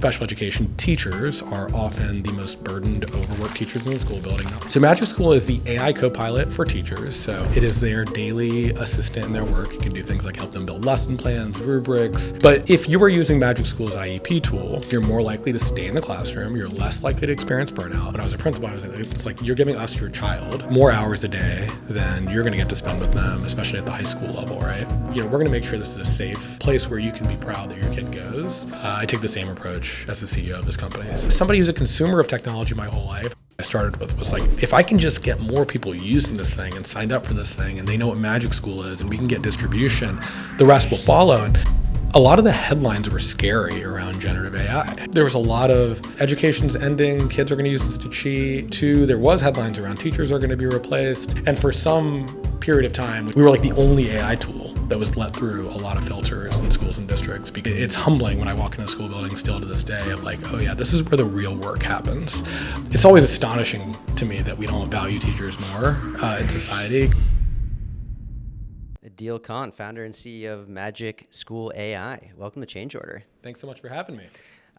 special education teachers are often the most burdened, overworked teachers in the school building. So MagicSchool is the AI co-pilot for teachers. So it is their daily assistant in their work. It can do things like help them build lesson plans, rubrics. But if you are using MagicSchool's IEP tool, you're more likely to stay in the classroom. You're less likely to experience burnout. When I was a principal, I was like, it's like you're giving us, your child, more hours a day than you're going to get to spend with them, especially at the high school level, right? We're going to make sure this is a safe place where you can be proud that your kid goes. I take the same approach as the CEO of this company. So somebody who's a consumer of technology my whole life, I started with was like, if I can just get more people using this thing and signed up for this thing and they know what MagicSchool is and we can get distribution, the rest will follow. And a lot of the headlines were scary around generative AI. There was a lot of education's ending, kids are going to use this to cheat. Two, there was headlines around teachers are going to be replaced. And for some period of time, we were like the only AI tool that was let through a lot of filters in schools and districts. Because it's humbling when I walk into a school building still to this day of like, oh yeah, this is where the real work happens. It's always astonishing to me that we don't value teachers more in society. Adeel Khan, founder and CEO of MagicSchool AI. Welcome to Change Order. Thanks so much for having me.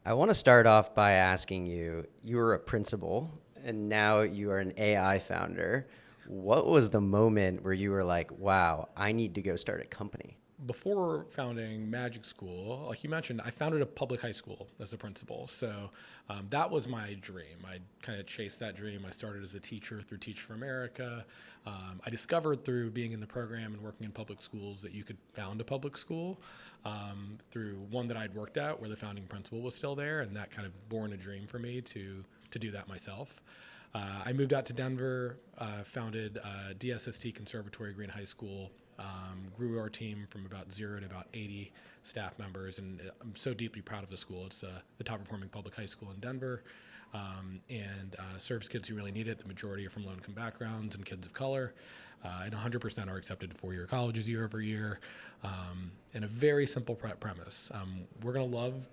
I want to start off by asking you were a principal and now you are an AI founder. What was the moment where you were like, wow, I need to go start a company? Before founding MagicSchool, like you mentioned, I founded a public high school as a principal. So that was my dream. I kind of chased that dream. I started as a teacher through Teach for America. I discovered through being in the program and working in public schools that you could found a public school through one that I'd worked at where the founding principal was still there. And that kind of born a dream for me to do that myself. I moved out to Denver, founded DSST Conservatory Green High School, grew our team from about 0 to about 80 staff members, and I'm so deeply proud of the school. It's the top performing public high school in Denver, and serves kids who really need it. The majority are from low-income backgrounds and kids of color, and 100% are accepted to four-year colleges year over year, and a very simple premise. We're going to love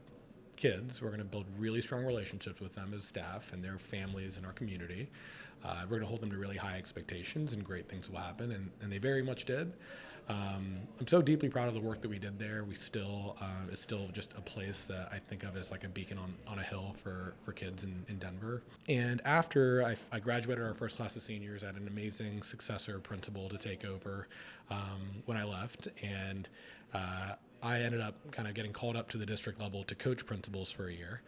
kids. We're going to build really strong relationships with them as staff and their families and our community. We're going to hold them to really high expectations and great things will happen, and they very much did. I'm so deeply proud of the work that we did there. It's still just a place that I think of as like a beacon on a hill for kids in Denver. And after I graduated our first class of seniors, I had an amazing successor principal to take over when I left, and I ended up kind of getting called up to the district level to coach principals for a year.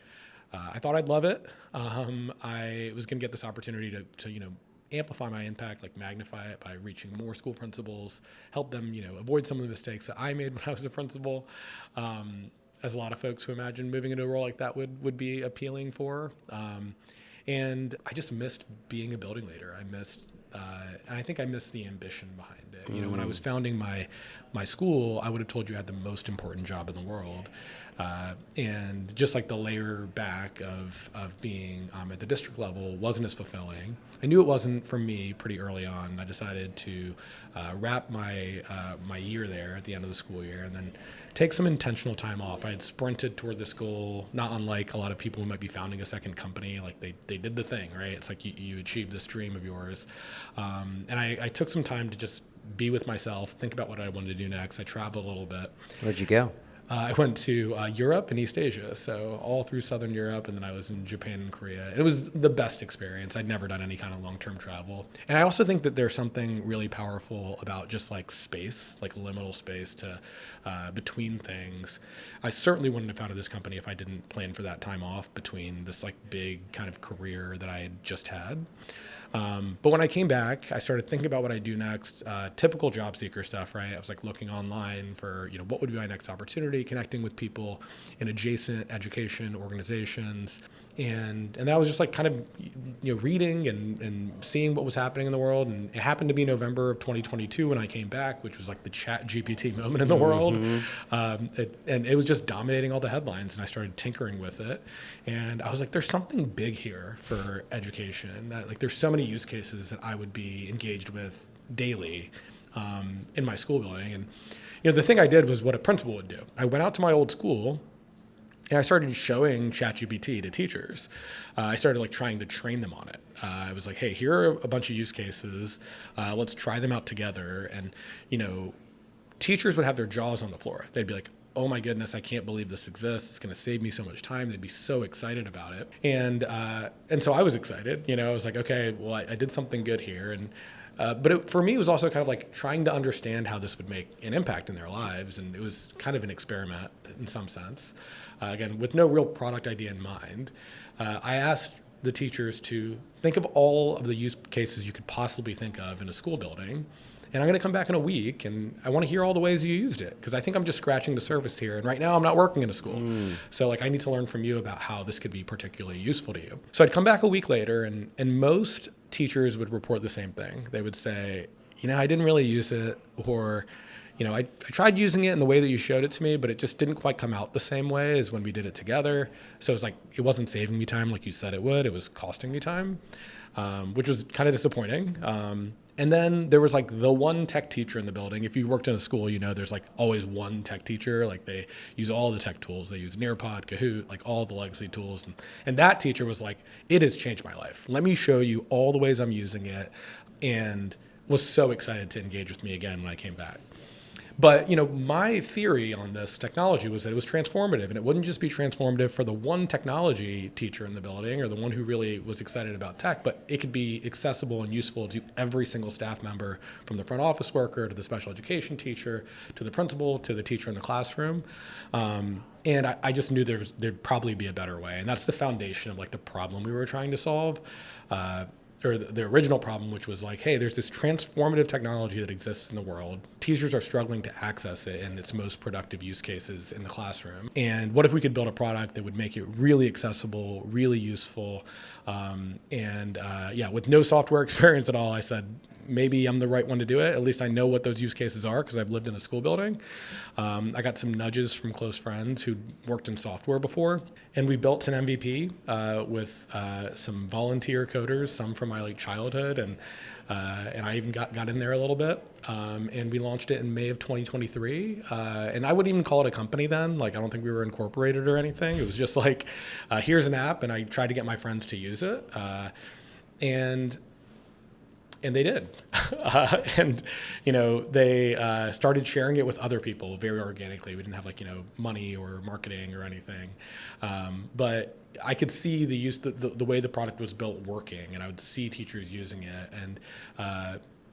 I thought I'd love it. I was going to get this opportunity to amplify my impact, like magnify it by reaching more school principals, help them, avoid some of the mistakes that I made when I was a principal, as a lot of folks who imagine moving into a role like that would be appealing for. And I just missed being a building leader. And I think I missed the ambition behind it. When I was founding my school, I would have told you I had the most important job in the world. And just like the layer back of being at the district level wasn't as fulfilling. I knew it wasn't for me pretty early on. I decided to wrap my year there at the end of the school year and then take some intentional time off. I had sprinted toward this goal, not unlike a lot of people who might be founding a second company. Like they did the thing, right? It's like you achieved this dream of yours. And I took some time to just be with myself, think about what I wanted to do next. I traveled a little bit. Where'd you go? I went to Europe and East Asia, so all through Southern Europe, and then I was in Japan and Korea. It was the best experience. I'd never done any kind of long-term travel. And I also think that there's something really powerful about just like space, like liminal space to between things. I certainly wouldn't have founded this company if I didn't plan for that time off between this like big kind of career that I had just had. But when I came back, I started thinking about what I'd do next, typical job seeker stuff, right? I was like looking online for, what would be my next opportunity, connecting with people in adjacent education organizations. And that was just like kind of, reading and seeing what was happening in the world. And it happened to be November of 2022 when I came back, which was like the chat GPT moment in the world. And it was just dominating all the headlines. And I started tinkering with it. And I was like, there's something big here for education. That, like, there's so many use cases that I would be engaged with daily in my school building. And, the thing I did was what a principal would do. I went out to my old school and I started showing ChatGPT to teachers. I started like trying to train them on it. I was like, hey, here are a bunch of use cases. Let's try them out together. And, teachers would have their jaws on the floor. They'd be like, oh my goodness, I can't believe this exists. It's going to save me so much time. They'd be so excited about it. And so I was excited, I was like, okay, well, I did something good here. But for me, it was also kind of like trying to understand how this would make an impact in their lives. And it was kind of an experiment in some sense, again, with no real product idea in mind. I asked the teachers to think of all of the use cases you could possibly think of in a school building. And I'm going to come back in a week, and I want to hear all the ways you used it, because I think I'm just scratching the surface here. And right now, I'm not working in a school. So like, I need to learn from you about how this could be particularly useful to you. So I'd come back a week later, and most teachers would report the same thing. They would say, I didn't really use it, or, I tried using it in the way that you showed it to me, but it just didn't quite come out the same way as when we did it together. So it's like, it wasn't saving me time like you said it would. It was costing me time, which was kind of disappointing. And then there was like the one tech teacher in the building. If you worked in a school, there's like always one tech teacher. Like they use all the tech tools. They use Nearpod, Kahoot, like all the legacy tools. And that teacher was like, it has changed my life. Let me show you all the ways I'm using it. And was so excited to engage with me again when I came back. But, my theory on this technology was that it was transformative, and it wouldn't just be transformative for the one technology teacher in the building or the one who really was excited about tech, but it could be accessible and useful to every single staff member, from the front office worker to the special education teacher to the principal to the teacher in the classroom. And I just knew there'd probably be a better way. And that's the foundation of like the problem we were trying to solve. Or the original problem, which was like, hey, there's this transformative technology that exists in the world. Teachers are struggling to access it in its most productive use cases in the classroom. And what if we could build a product that would make it really accessible, really useful, with no software experience at all? I said, maybe I'm the right one to do it. At least I know what those use cases are because I've lived in a school building. I got some nudges from close friends who worked in software before. And we built an MVP with some volunteer coders, some from my childhood, and I even got in there a little bit. And we launched it in May of 2023. And I wouldn't even call it a company then. Like, I don't think we were incorporated or anything. It was just like, here's an app, and I tried to get my friends to use it. And they did. They started sharing it with other people very organically. We didn't have money or marketing or anything. But I could see the way the product was built working, and I would see teachers using it,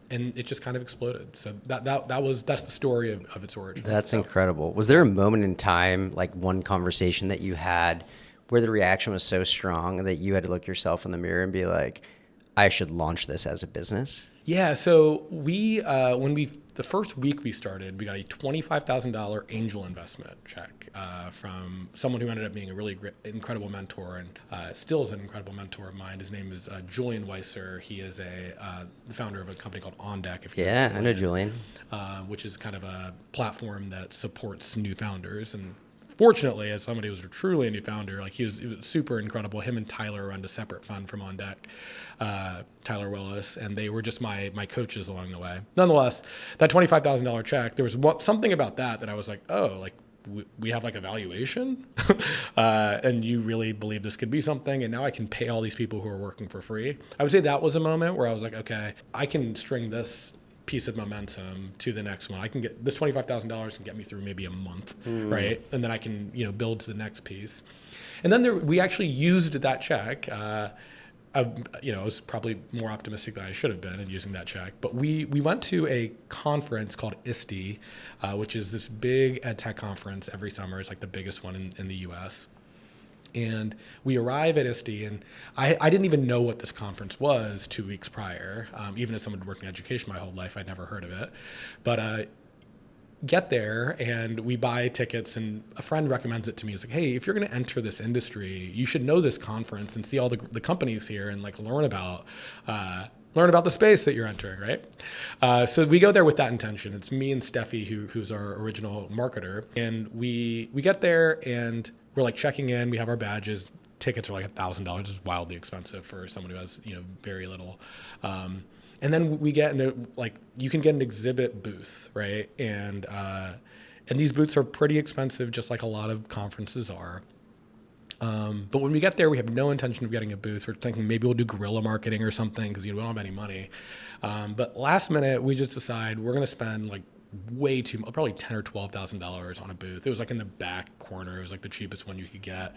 and it just kind of exploded. So that's the story of its origin. That's incredible. Was there a moment in time, like one conversation that you had where the reaction was so strong that you had to look yourself in the mirror and be like, I should launch this as a business? Yeah, so the first week we started, we got a $25,000 angel investment check from someone who ended up being a really incredible mentor, and still is an incredible mentor of mine. His name is Julian Weiser. He is the founder of a company called On Deck. Yeah, I know Julian. Which is kind of a platform that supports new founders. And fortunately, as somebody who was truly a new founder, he was super incredible. Him and Tyler run a separate fund from On Deck, Tyler Willis, and they were just my coaches along the way. Nonetheless, that $25,000 check, there was something about that I was like, oh, we have a valuation, and you really believe this could be something, and now I can pay all these people who are working for free. I would say that was a moment where I was like, okay, I can string this piece of momentum to the next one. I can get this $25,000 can get me through maybe a month, right? And then I can build to the next piece. And then we actually used that check. I was probably more optimistic than I should have been in using that check. But we went to a conference called ISTE, which is this big ed tech conference every summer. It's the biggest one in the U.S. And we arrive at ISTE, and I didn't even know what this conference was 2 weeks prior. Even as someone who'd worked in education my whole life, I'd never heard of it. But get there, and we buy tickets, and a friend recommends it to me. He's like, hey, if you're going to enter this industry, you should know this conference and see all the companies here and learn about the space that you're entering, right? So we go there with that intention. It's me and Steffi, who's our original marketer. And we get there, and we're checking in. We have our badges. Tickets are $1,000. It's wildly expensive for someone who has very little. And then we get, and you can get an exhibit booth, right? And these booths are pretty expensive, just like a lot of conferences are. But when we get there, we have no intention of getting a booth. We're thinking maybe we'll do guerrilla marketing or something because we don't have any money. But last minute, we just decide we're going to spend way too, probably $10,000 or $12,000 on a booth. It was like in the back corner. It was like the cheapest one you could get.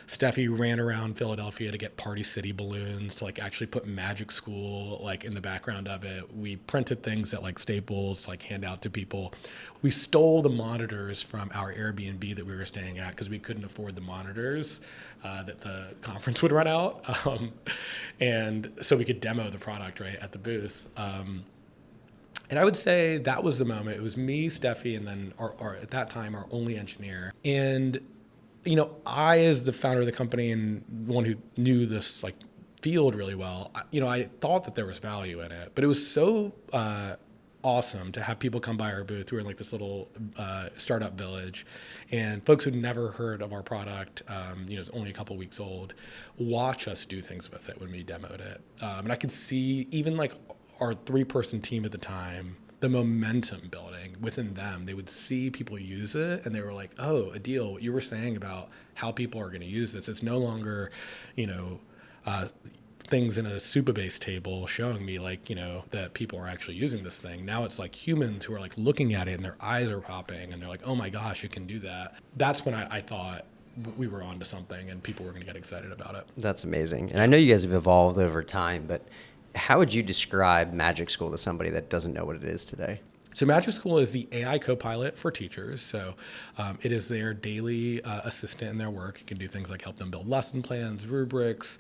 Steffi ran around Philadelphia to get Party City balloons to like actually put Magic School like in the background of it. We printed things at like Staples, like hand out to people. We stole the monitors from our Airbnb that we were staying at because we couldn't afford the monitors that the conference would run out. And so we could demo the product right at the booth. And I would say that was the moment. It was me, Steffi, and then our at that time, our only engineer. And, I, as the founder of the company and one who knew this like field really well, I thought that there was value in it. But it was so awesome to have people come by our booth. We were in like this little startup village, and folks who'd never heard of our product, it's only a couple weeks old, watch us do things with it when we demoed it. And I could see even like our 3-person team at the time, the momentum building within them. They would see people use it and they were like, oh, Adeel, what you were saying about how people are going to use this, it's no longer, things in a Supabase table showing me like, that people are actually using this thing. Now it's like humans who are like looking at it and their eyes are popping and they're like, oh my gosh, you can do that. That's when I thought we were onto something and people were going to get excited about it. That's amazing. And I know you guys have evolved over time, but how would you describe Magic School to somebody that doesn't know what it is today? So Magic School is the AI co-pilot for teachers. So it is their daily assistant in their work. It can do things like help them build lesson plans, rubrics,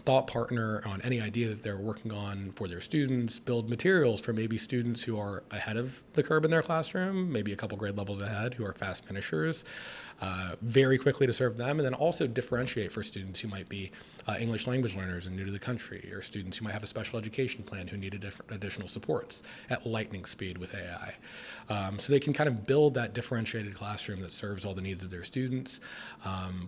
thought partner on any idea that they're working on for their students, build materials for maybe students who are ahead of the curve in their classroom, maybe a couple grade levels ahead, who are fast finishers, very quickly to serve them, and then also differentiate for students who might be English language learners and new to the country, or students who might have a special education plan who need additional supports at lightning speed with AI. So they can kind of build that differentiated classroom that serves all the needs of their students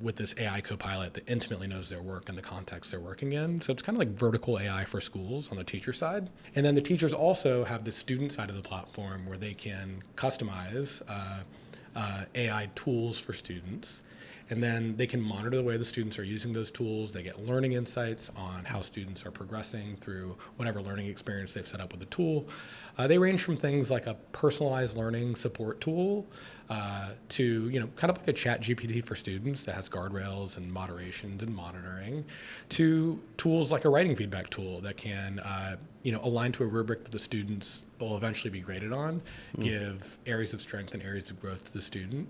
with this AI co-pilot that intimately knows their work and the context they're working in. So it's kind of like vertical AI for schools on the teacher side. And then the teachers also have the student side of the platform where they can customize AI tools for students. And then they can monitor the way the students are using those tools. They get learning insights on how students are progressing through whatever learning experience they've set up with the tool. They range from things like a personalized learning support tool to, kind of like a chat GPT for students that has guardrails and moderations and monitoring, to tools like a writing feedback tool that can, align to a rubric that the students will eventually be graded on, give areas of strength and areas of growth to the student.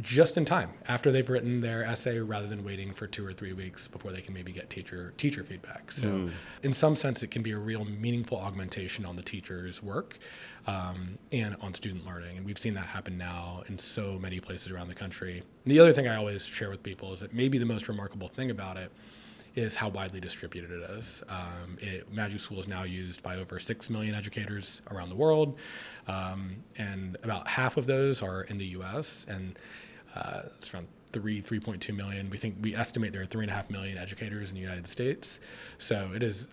Just in time after they've written their essay, rather than waiting for 2 or 3 weeks before they can maybe get teacher feedback. So in some sense, it can be a real meaningful augmentation on the teacher's work and on student learning. And we've seen that happen now in so many places around the country. And the other thing I always share with people is that maybe the most remarkable thing about it is how widely distributed it is. Magic School is now used by over 6 million educators around the world, and about half of those are in the U.S., and it's around 3.2 million. We estimate there are 3.5 million educators in the United States. So it is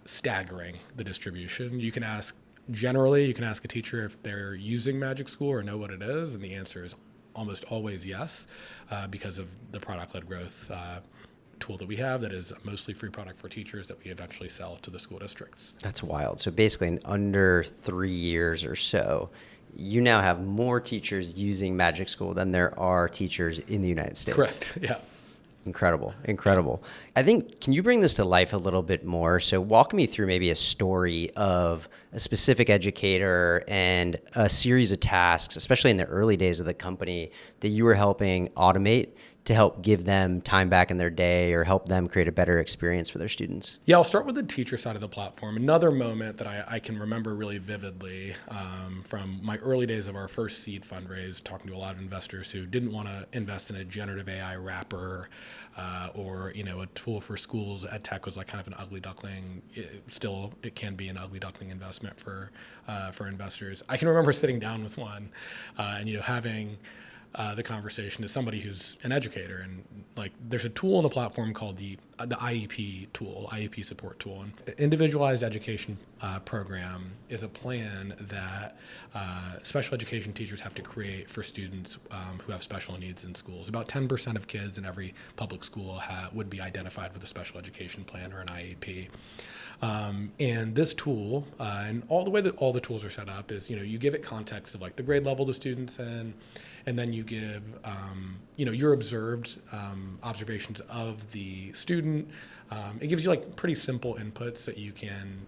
staggering, the distribution. You can ask a teacher if they're using Magic School or know what it is, and the answer is almost always yes, because of the product-led growth tool that we have that is a mostly free product for teachers that we eventually sell to the school districts. That's wild. So basically in under 3 years or so, you now have more teachers using Magic School than there are teachers in the United States. Correct, yeah. Incredible. I think, can you bring this to life a little bit more? So walk me through maybe a story of a specific educator and a series of tasks, especially in the early days of the company, that you were helping automate to help give them time back in their day or help them create a better experience for their students? Yeah, I'll start with the teacher side of the platform. Another moment that I can remember really vividly from my early days of our first seed fundraise, talking to a lot of investors who didn't want to invest in a generative AI wrapper or a tool for schools. Ed tech was like kind of an ugly duckling. It can be an ugly duckling investment for investors. I can remember sitting down with one and having the conversation as somebody who's an educator, and like there's a tool in the platform called the IEP tool, IEP support tool. And individualized education program is a plan that special education teachers have to create for students who have special needs in schools. About 10% of kids in every public school would be identified with a special education plan or an IEP. And this tool, and all the way that all the tools are set up is, you give it context of like the grade level the student's in, and then you give, your observed observations of the student. It gives you like pretty simple inputs that you can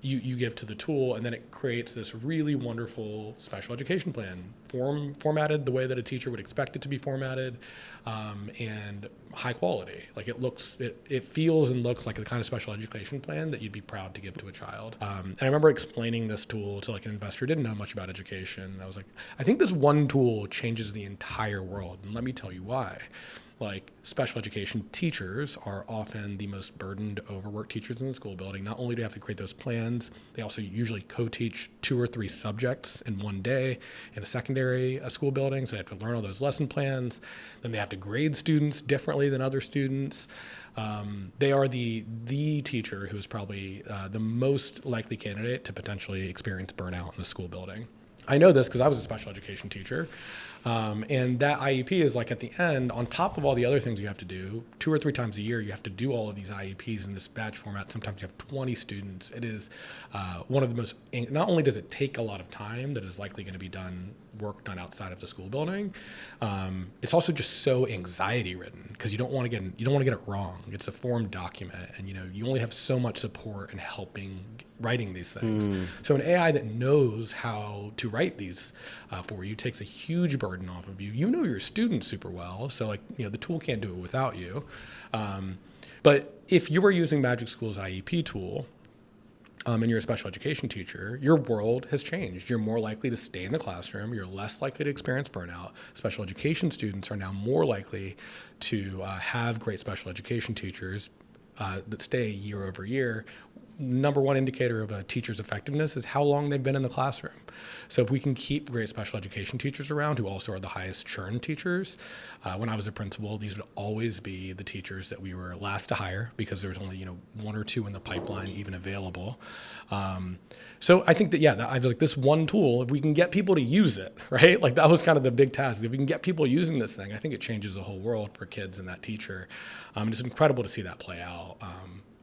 you give to the tool, and then it creates this really wonderful special education plan, formatted the way that a teacher would expect it to be formatted, and high quality. Like it feels and looks like the kind of special education plan that you'd be proud to give to a child. And I remember explaining this tool to like an investor who didn't know much about education. I was like, I think this one tool changes the entire world, and let me tell you why. Like special education teachers are often the most burdened, overworked teachers in the school building. Not only do they have to create those plans, they also usually co-teach 2 or 3 subjects in one day in a secondary school building. So they have to learn all those lesson plans. Then they have to grade students differently than other students. They are the teacher who is probably the most likely candidate to potentially experience burnout in the school building. I know this because I was a special education teacher. And that IEP is like at the end, on top of all the other things you have to do, 2 or 3 times a year, you have to do all of these IEPs in this batch format. Sometimes you have 20 students. It is one of the most, not only does it take a lot of time that is likely going to be work done outside of the school building, it's also just so anxiety ridden because you don't want to get it wrong. It's a form document, and you only have so much support in helping writing these things. So an AI that knows how to write these for you takes a huge burden off of you. You know your students super well, so the tool can't do it without you. But if you were using MagicSchool's IEP tool, and you're a special education teacher, your world has changed. You're more likely to stay in the classroom. You're less likely to experience burnout. Special education students are now more likely to have great special education teachers that stay year over year. Number one indicator of a teacher's effectiveness is how long they've been in the classroom. So if we can keep great special education teachers around, who also are the highest churn teachers, when I was a principal, these would always be the teachers that we were last to hire because there was only 1 or 2 in the pipeline even available. So I think that I was like, this one tool, if we can get people to use it, right? Like that was kind of the big task. If we can get people using this thing, I think it changes the whole world for kids and that teacher. And it's incredible to see that play out.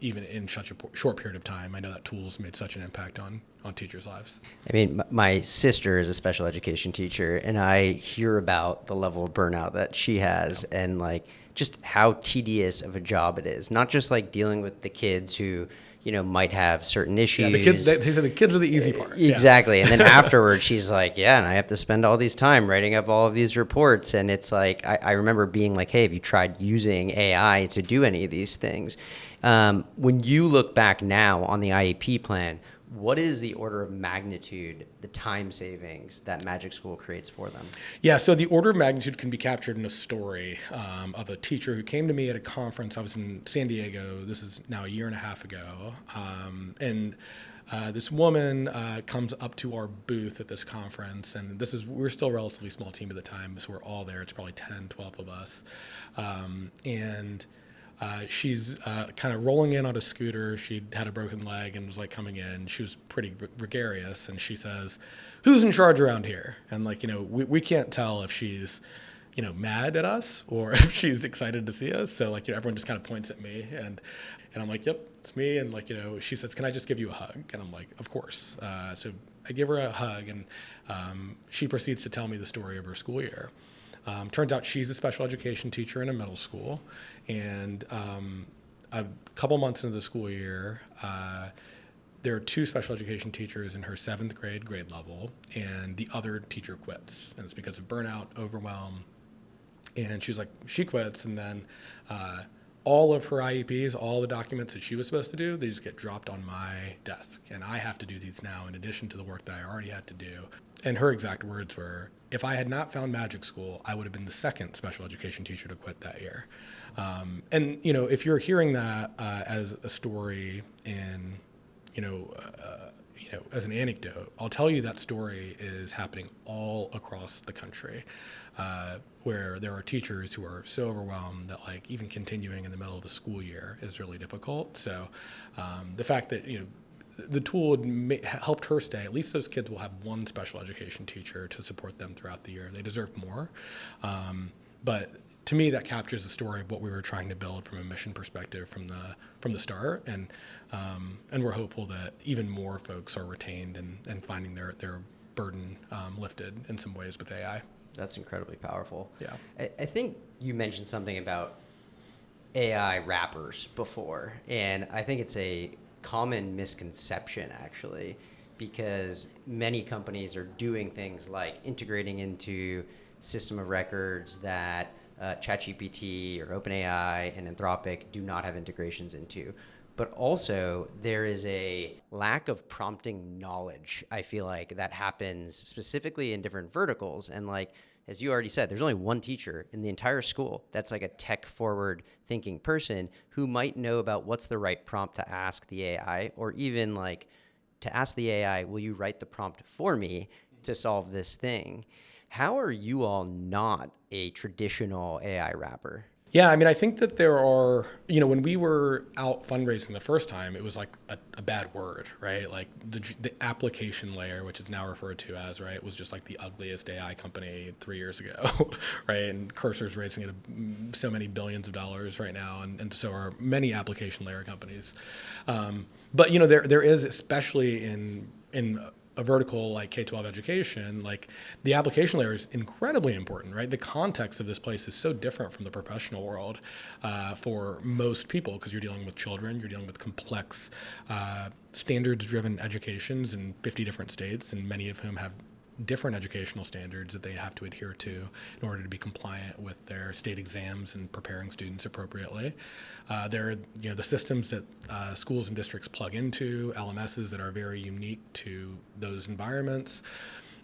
Even in such a short period of time. I know that tool's made such an impact on teachers' lives. I mean, my sister is a special education teacher, and I hear about the level of burnout that she has and like just how tedious of a job it is. Not just like dealing with the kids who, might have certain issues. Yeah, they said the kids are the easy part. Exactly. And then afterwards, she's like, and I have to spend all these time writing up all of these reports. And it's like, I remember being like, hey, have you tried using AI to do any of these things? When you look back now on the IEP plan, what is the order of magnitude, the time savings that MagicSchool creates for them? Yeah, so the order of magnitude can be captured in a story of a teacher who came to me at a conference. I was in San Diego. This is now a year and a half ago. And this woman comes up to our booth at this conference, and we're still a relatively small team at the time, so we're all there. It's probably 10, 12 of us. She's kind of rolling in on a scooter. She'd had a broken leg and was like coming in. She was pretty gregarious, and she says, "Who's in charge around here?" And we can't tell if she's mad at us or if she's excited to see us. So everyone just kind of points at me, and I'm like, "Yep, it's me." And she says, "Can I just give you a hug?" And I'm like, "Of course." So I give her a hug, and she proceeds to tell me the story of her school year. Turns out she's a special education teacher in a middle school, and a couple months into the school year, there are 2 special education teachers in her 7th grade level, and the other teacher quits, and it's because of burnout, overwhelm, and she quits, and then all of her IEPs, all the documents that she was supposed to do, they just get dropped on my desk, and I have to do these now in addition to the work that I already had to do. And her exact words were, "If I had not found MagicSchool, I would have been the 2nd special education teacher to quit that year." And if you're hearing that as a story in as an anecdote, I'll tell you that story is happening all across the country, where there are teachers who are so overwhelmed that like even continuing in the middle of the school year is really difficult. So the fact that, the tool had helped her stay, at least those kids will have one special education teacher to support them throughout the year. They deserve more. But to me, that captures the story of what we were trying to build from a mission perspective from the start, and we're hopeful that even more folks are retained and finding their burden lifted in some ways with AI. That's incredibly powerful. Yeah, I think you mentioned something about AI wrappers before, and I think it's a common misconception actually, because many companies are doing things like integrating into system of records that ChatGPT or OpenAI and Anthropic do not have integrations into. But also there is a lack of prompting knowledge, I feel like, that happens specifically in different verticals. And like, as you already said, there's only one teacher in the entire school that's like a tech forward thinking person who might know about what's the right prompt to ask the AI, or even like to ask the AI, will you write the prompt for me to solve this thing? How are you all not a traditional AI wrapper? Yeah, I mean, I think that there are, when we were out fundraising the first time, it was like a bad word, right? Like the application layer, which is now referred to as, right, was just like the ugliest AI company 3 years ago, right? And Cursor's raising at so many billions of dollars right now, and so are many application layer companies. But there is, especially in a vertical like K-12 education, like the application layer is incredibly important, right? The context of this place is so different from the professional world for most people, because you're dealing with children, you're dealing with complex standards-driven educations in 50 different states, and many of whom have different educational standards that they have to adhere to in order to be compliant with their state exams and preparing students appropriately. There are the systems that schools and districts plug into, LMSs that are very unique to those environments.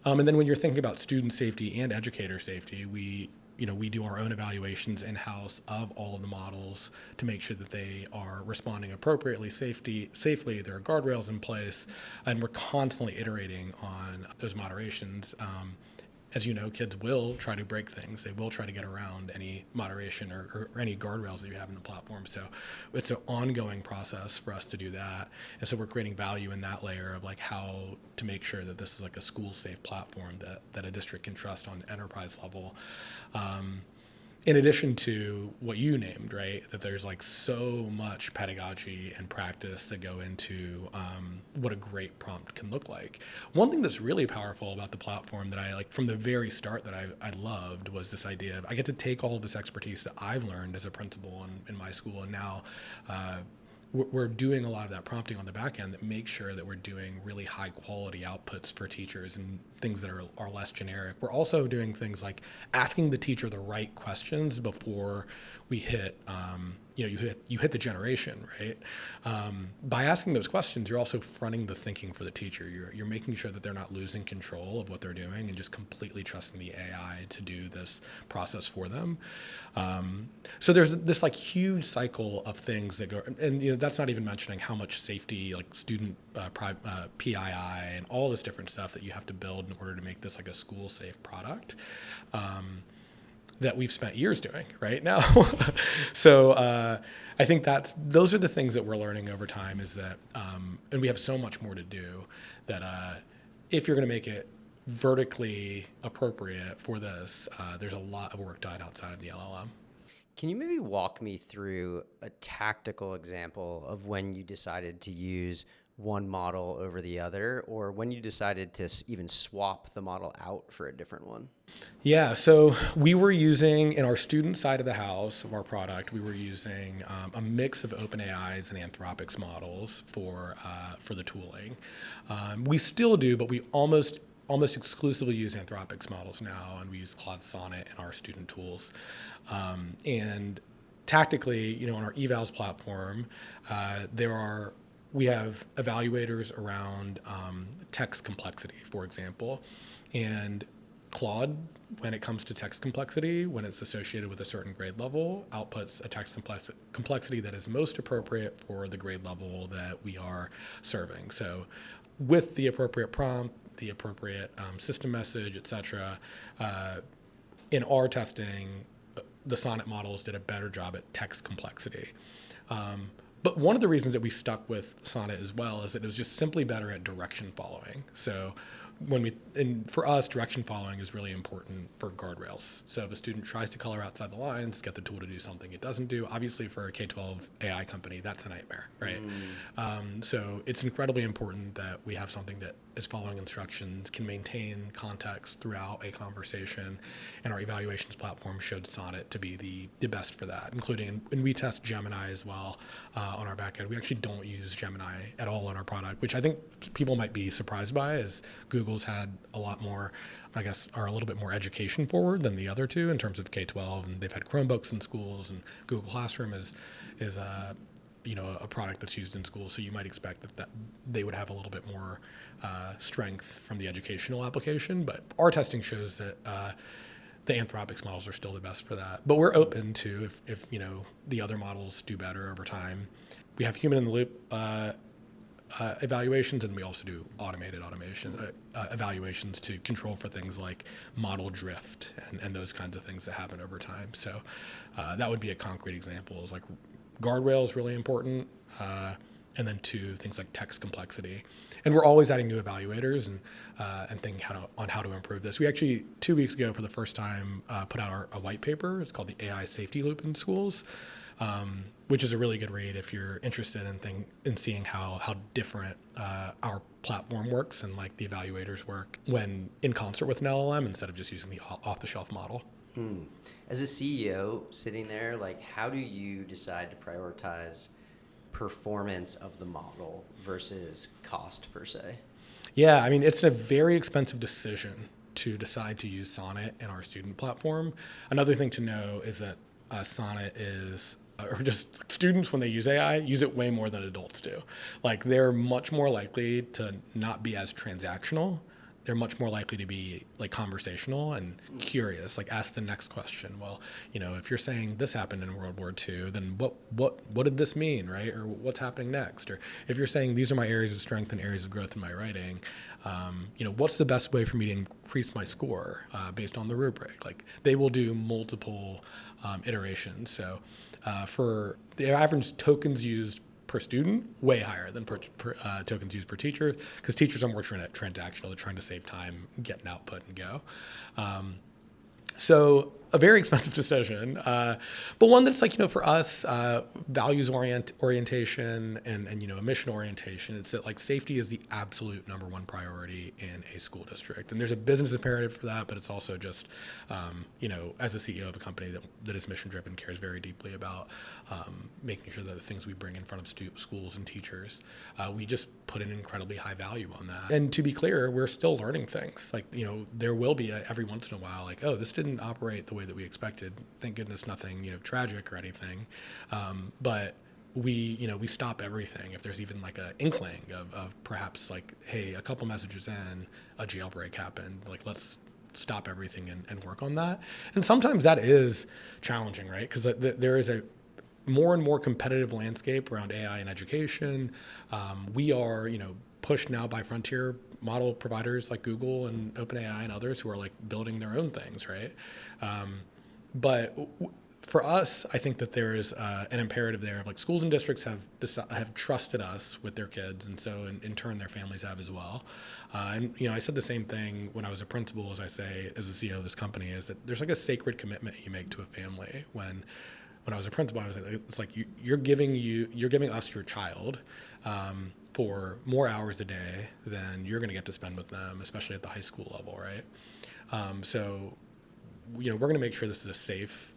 And then when you're thinking about student safety and educator safety, we do our own evaluations in-house of all of the models to make sure that they are responding appropriately, safely. There are guardrails in place, and we're constantly iterating on those moderations. As you know, kids will try to break things. They will try to get around any moderation or any guardrails that you have in the platform. So it's an ongoing process for us to do that. And so we're creating value in that layer of like how to make sure that this is like a school-safe platform that a district can trust on the enterprise level. In addition to what you named, right, that there's like so much pedagogy and practice that go into what a great prompt can look like. One thing that's really powerful about the platform that I like from the very start that I loved was this idea of I get to take all of this expertise that I've learned as a principal in my school, and now we're doing a lot of that prompting on the back end that makes sure that we're doing really high quality outputs for teachers and things that are less generic. We're also doing things like asking the teacher the right questions before we hit, you hit the generation, right? By asking those questions, you're also fronting the thinking for the teacher. You're making sure that they're not losing control of what they're doing and just completely trusting the AI to do this process for them. So there's this like huge cycle of things that go, and that's not even mentioning how much safety, like student PII and all this different stuff that you have to build in order to make this like a school safe product. That we've spent years doing right now. So I think those are the things that we're learning over time, is that, and we have so much more to do, that if you're going to make it vertically appropriate for this, there's a lot of work done outside of the LLM. Can you maybe walk me through a tactical example of when you decided to use one model over the other, or when you decided to even swap the model out for a different one? Yeah, so we were using, in our student side of the house of our product, we were using a mix of OpenAI's and Anthropic's models for the tooling. We still do, but we almost exclusively use Anthropic's models now, and we use Claude Sonnet in our student tools. And tactically, on our evals platform, we have evaluators around text complexity, for example, and Claude, when it comes to text complexity, when it's associated with a certain grade level, outputs a text complexity that is most appropriate for the grade level that we are serving. So with the appropriate prompt, the appropriate system message, et cetera, in our testing, the Sonnet models did a better job at text complexity. But one of the reasons that we stuck with Sonnet as well is that it was just simply better at direction following. So for us, direction following is really important for guardrails. So if a student tries to color outside the lines, get the tool to do something it doesn't do. Obviously, for a K-12 AI company, that's a nightmare, right? So it's incredibly important that we have something that is following instructions, can maintain context throughout a conversation, and our evaluations platform showed Sonnet to be the best for that, including, and we test Gemini as well on our backend. We actually don't use Gemini at all in our product, which I think people might be surprised by, as Google's had a lot more, I guess, are a little bit more education forward than the other two in terms of K-12, and they've had Chromebooks in schools, and Google Classroom is a product that's used in schools, so you might expect that they would have a little bit more strength from the educational application. But our testing shows that the Anthropics models are still the best for that. But we're open to if the other models do better over time. We have human in the loop evaluations, and we also do automated evaluations to control for things like model drift and those kinds of things that happen over time. So that would be a concrete example. Is like guardrail is really important, and then two, things like text complexity. And we're always adding new evaluators and thinking on how to improve this. We actually, 2 weeks ago, for the first time, put out a white paper. It's called the AI Safety Loop in Schools, which is a really good read if you're interested in seeing how different our platform works and like the evaluators work when in concert with an LLM instead of just using the off-the-shelf model. As a CEO sitting there, like, how do you decide to prioritize performance of the model versus cost per se? Yeah, I mean, it's a very expensive decision to decide to use Sonnet in our student platform. Another thing to know is that Sonnet is, or just students, when they use AI, use it way more than adults do. Like, they're much more likely to not be as transactional. They're much more likely to be like conversational and curious, like ask the next question. Well, if you're saying this happened in World War II, then what did this mean, right? Or what's happening next? Or if you're saying these are my areas of strength and areas of growth in my writing, what's the best way for me to increase my score based on the rubric? Like, they will do multiple iterations. So for the average tokens used per student, way higher than tokens used per teacher, because teachers are more transactional. They're trying to save time, get an output, and go. So a very expensive decision, but one that's like, for us, values orientation and a mission orientation. It's that like safety is the absolute number one priority in a school district. And there's a business imperative for that, but it's also just, as the CEO of a company that is mission driven, cares very deeply about making sure that the things we bring in front of schools and teachers, we just put an incredibly high value on that. And to be clear, we're still learning things. Like, there will be every once in a while, like, oh, this didn't operate the way that we expected. Thank goodness nothing, tragic or anything. But we stop everything if there's even like an inkling of perhaps like, hey, a couple messages in, a jailbreak happened. Like, let's stop everything and work on that. And sometimes that is challenging, right? Because there is a more and more competitive landscape around AI in education. We are, pushed now by frontier model providers like Google and OpenAI and others who are like building their own things, right? But for us, I think that there is an imperative there of like schools and districts have trusted us with their kids, and so in turn their families have as well. And I said the same thing when I was a principal as I say as the CEO of this company, is that there's like a sacred commitment you make to a family. When I was a principal, I was like, it's like you're giving us your child for more hours a day than you're going to get to spend with them, especially at the high school level, right? So we're going to make sure this is a safe,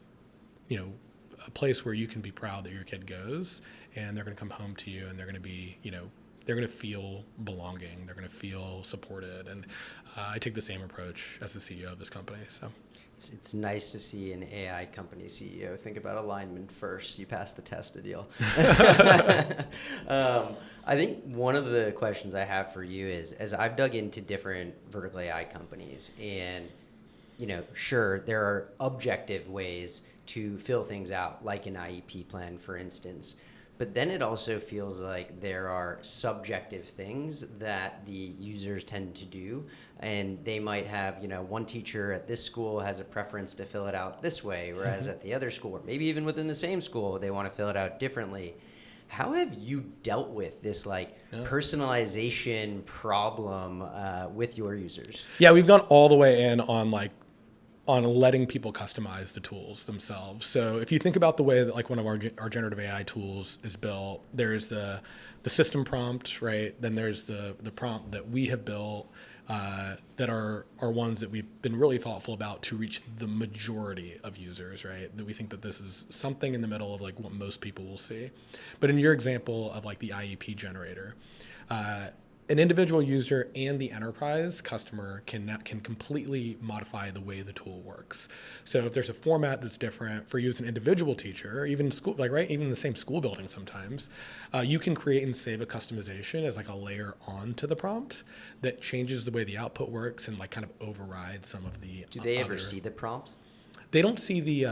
a place where you can be proud that your kid goes, and they're going to come home to you, and they're going to be, they're going to feel belonging, they're going to feel supported, and I take the same approach as the CEO of this company. So it's nice to see an AI company CEO think about alignment first. You passed the test, Adeel. I think one of the questions I have for you is, as I've dug into different vertical AI companies, and sure, there are objective ways to fill things out, like an IEP plan, for instance. But then it also feels like there are subjective things that the users tend to do. And they might have, one teacher at this school has a preference to fill it out this way, whereas at the other school, or maybe even within the same school, they want to fill it out differently. How have you dealt with this personalization problem with your users? Yeah, we've gone all the way in on letting people customize the tools themselves. So if you think about the way that one of our generative AI tools is built, there's the system prompt, right? Then there's the prompt that we have built that are ones that we've been really thoughtful about to reach the majority of users, right? That we think that this is something in the middle of what most people will see. But in your example of the IEP generator, an individual user and the enterprise customer can completely modify the way the tool works. So if there's a format that's different for you as an individual teacher, even school, even in the same school building sometimes, you can create and save a customization as a layer onto the prompt that changes the way the output works and kind of overrides some of the. Do they ever see the prompt? They don't see the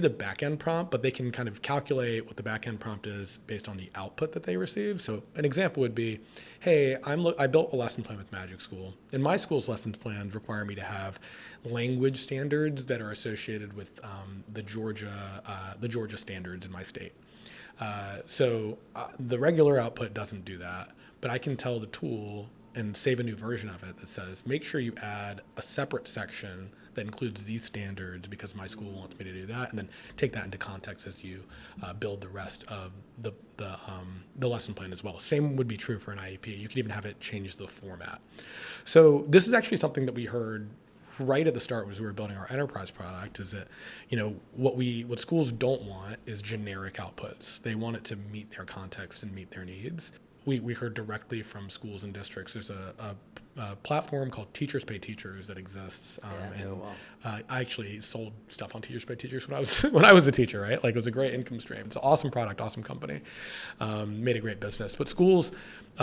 back-end prompt, but they can kind of calculate what the back-end prompt is based on the output that they receive. So an example would be, hey, I built a lesson plan with MagicSchool, and my school's lesson plans require me to have language standards that are associated with the Georgia standards in my state. So the regular output doesn't do that, but I can tell the tool and save a new version of it that says, make sure you add a separate section that includes these standards because my school wants me to do that, and then take that into context as you build the rest of the lesson plan as well. Same would be true for an IEP. You could even have it change the format. So this is actually something that we heard right at the start as we were building our enterprise product, is that what schools don't want is generic outputs. They want it to meet their context and meet their needs. We heard directly from schools and districts. There's a platform called Teachers Pay Teachers that exists. I actually sold stuff on Teachers Pay Teachers when I was a teacher, right? It was a great income stream. It's an awesome product, awesome company, made a great business. But schools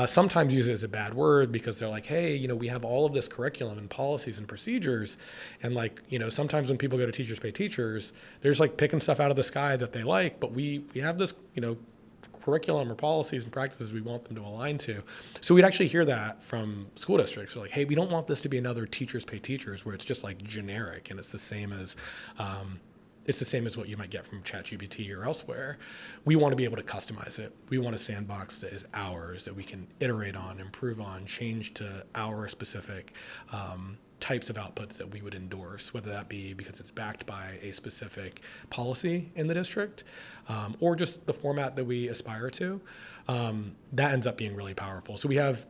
sometimes use it as a bad word because they're like, hey, we have all of this curriculum and policies and procedures. And sometimes when people go to Teachers Pay Teachers, they're just picking stuff out of the sky that they like, but we have this, curriculum or policies and practices we want them to align to. So we'd actually hear that from school districts. They're like, hey, we don't want this to be another Teachers Pay Teachers where it's just generic and it's the same as what you might get from ChatGPT or elsewhere. We want to be able to customize it. We want a sandbox that is ours, that we can iterate on, improve on, change to our specific types of outputs that we would endorse, whether that be because it's backed by a specific policy in the district or just the format that we aspire to. That ends up being really powerful. So we have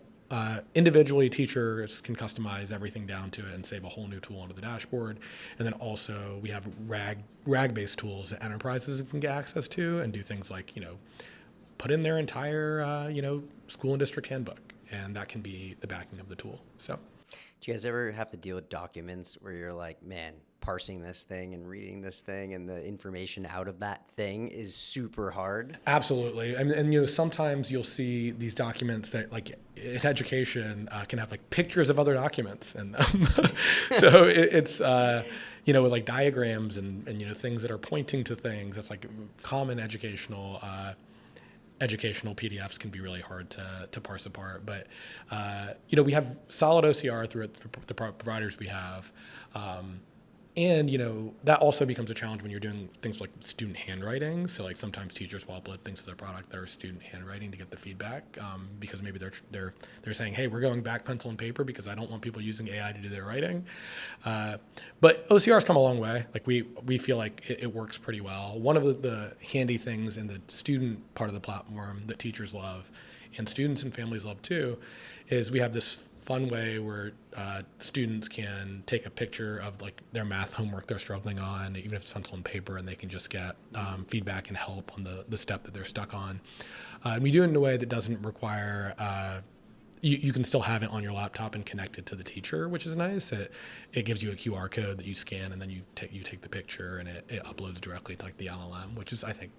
individually teachers can customize everything down to it and save a whole new tool onto the dashboard. And then also we have RAG-based tools that enterprises can get access to and do things like, put in their entire, school and district handbook. And that can be the backing of the tool. So. Do you guys ever have to deal with documents where you're like, man, parsing this thing and reading this thing and the information out of that thing is super hard? Absolutely. And sometimes you'll see these documents that in education can have pictures of other documents in them. So it's, with diagrams and things that are pointing to things. That's common educational PDFs can be really hard to parse apart. But, we have solid OCR through the providers we have. And, that also becomes a challenge when you're doing things like student handwriting. So sometimes teachers will upload things to their product that are student handwriting to get the feedback because maybe they're saying, hey, we're going back pencil and paper because I don't want people using AI to do their writing. But OCR's come a long way. We feel like it works pretty well. One of the handy things in the student part of the platform that teachers love and students and families love too is we have this fun way where students can take a picture of their math homework they're struggling on, even if it's pencil and paper, and they can just get feedback and help on the step that they're stuck on. And we do it in a way that doesn't require, you can still have it on your laptop and connect it to the teacher, which is nice. It gives you a QR code that you scan, and then you take the picture, and it uploads directly to the LLM, which is I think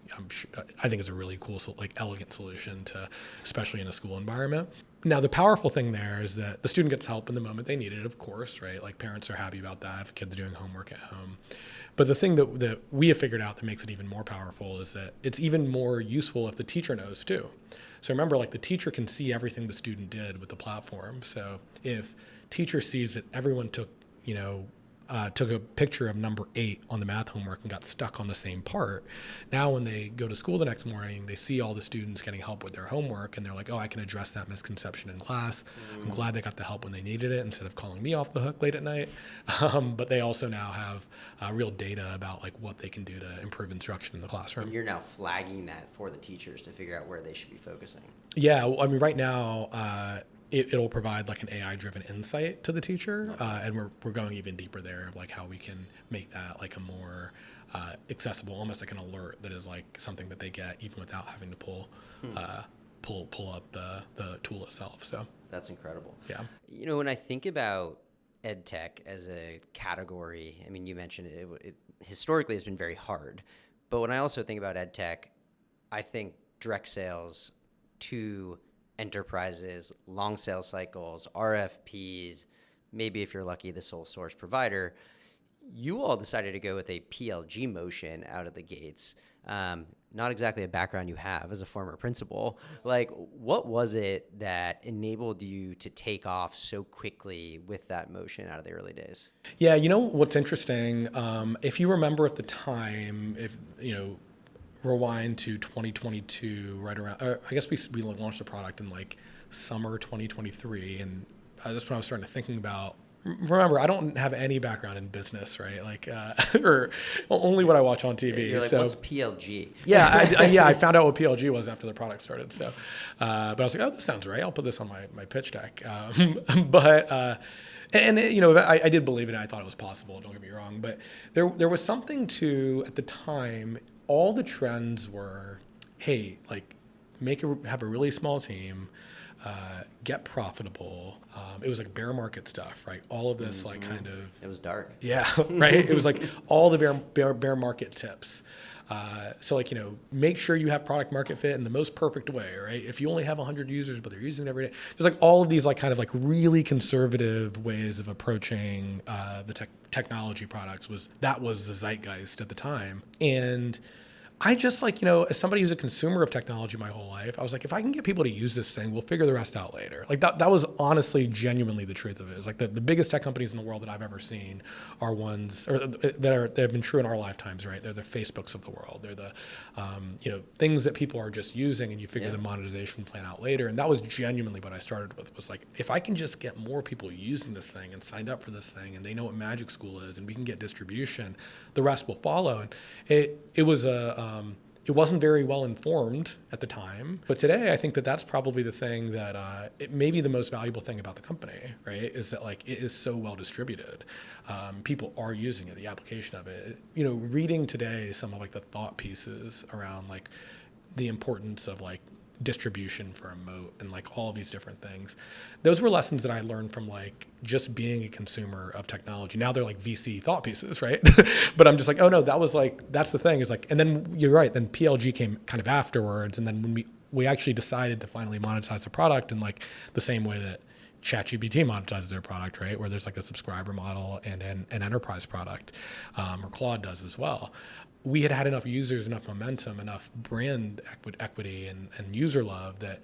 is a really cool elegant solution to, especially in a school environment. Now, the powerful thing there is that the student gets help in the moment they need it, of course, right? Like parents are happy about that if kids are doing homework at home. But the thing that we have figured out that makes it even more powerful is that it's even more useful if the teacher knows too. So remember, like the teacher can see everything the student did with the platform. So if teacher sees that everyone took a picture of number 8 on the math homework and got stuck on the same part. Now when they go to school the next morning, they see all the students getting help with their homework and they're like, oh, I can address that misconception in class. I'm glad they got the help when they needed it instead of calling me off the hook late at night. But they also now have real data about like what they can do to improve instruction in the classroom. And you're now flagging that for the teachers to figure out where they should be focusing. Yeah, well, I mean, right now, it'll provide like an AI-driven insight to the teacher, and we're going even deeper there, like how we can make that like a more accessible, almost like an alert that is like something that they get even without having to pull up the tool itself. So that's incredible. Yeah. You know, when I think about ed tech as a category, I mean, you mentioned it historically has been very hard, but when I also think about ed tech, I think direct sales to enterprises, long sales cycles, RFPs, maybe if you're lucky, the sole source provider. You all decided to go with a PLG motion out of the gates. Not exactly a background you have as a former principal. Like, what was it that enabled you to take off so quickly with that motion out of the early days? Yeah, you know what's interesting? If you remember at the time, rewind to 2022, right around, I guess we launched the product in like summer 2023. And that's when I was starting to thinking about, remember, I don't have any background in business, right? Like, or only what I watch on TV. You're like, so, what's PLG? Yeah, I found out what PLG was after the product started. So, but I was like, oh, this sounds right. I'll put this on my pitch deck. I did believe in it. I thought it was possible. Don't get me wrong. But there was something to, at the time, all the trends were, hey, like have a really small team, get profitable. It was like bear market stuff, right? All of this like kind of. It was dark. Yeah, right. It was like all the bear market tips. So like, make sure you have product market fit in the most perfect way, right? If you only have 100 users, but they're using it every day, there's like all of these like kind of like really conservative ways of approaching the technology products was the zeitgeist at the time. And I just like, as somebody who's a consumer of technology my whole life, I was like, if I can get people to use this thing, we'll figure the rest out later. Like that was honestly, genuinely the truth of it. It's like the biggest tech companies in the world that I've ever seen are ones that have been true in our lifetimes, right? They're the Facebooks of the world. They're the, things that people are just using and you figure the monetization plan out later. And that was genuinely what I started with, was like, if I can just get more people using this thing and signed up for this thing and they know what Magic School is and we can get distribution, the rest will follow. And it wasn't very well informed at the time, but today I think that that's probably the thing that it may be the most valuable thing about the company, right? Is that like it is so well distributed. People are using it, the application of it. Reading today some of like the thought pieces around like the importance of like distribution for a moat and like all these different things. Those were lessons that I learned from like just being a consumer of technology. Now they're like VC thought pieces, right? But I'm just like, oh no, that's the thing is like, and then you're right. Then PLG came kind of afterwards. And then when we actually decided to finally monetize the product in like the same way that ChatGPT monetizes their product, right? Where there's like a subscriber model and an enterprise product, or Claude does as well. We had enough users, enough momentum, enough brand equity and user love that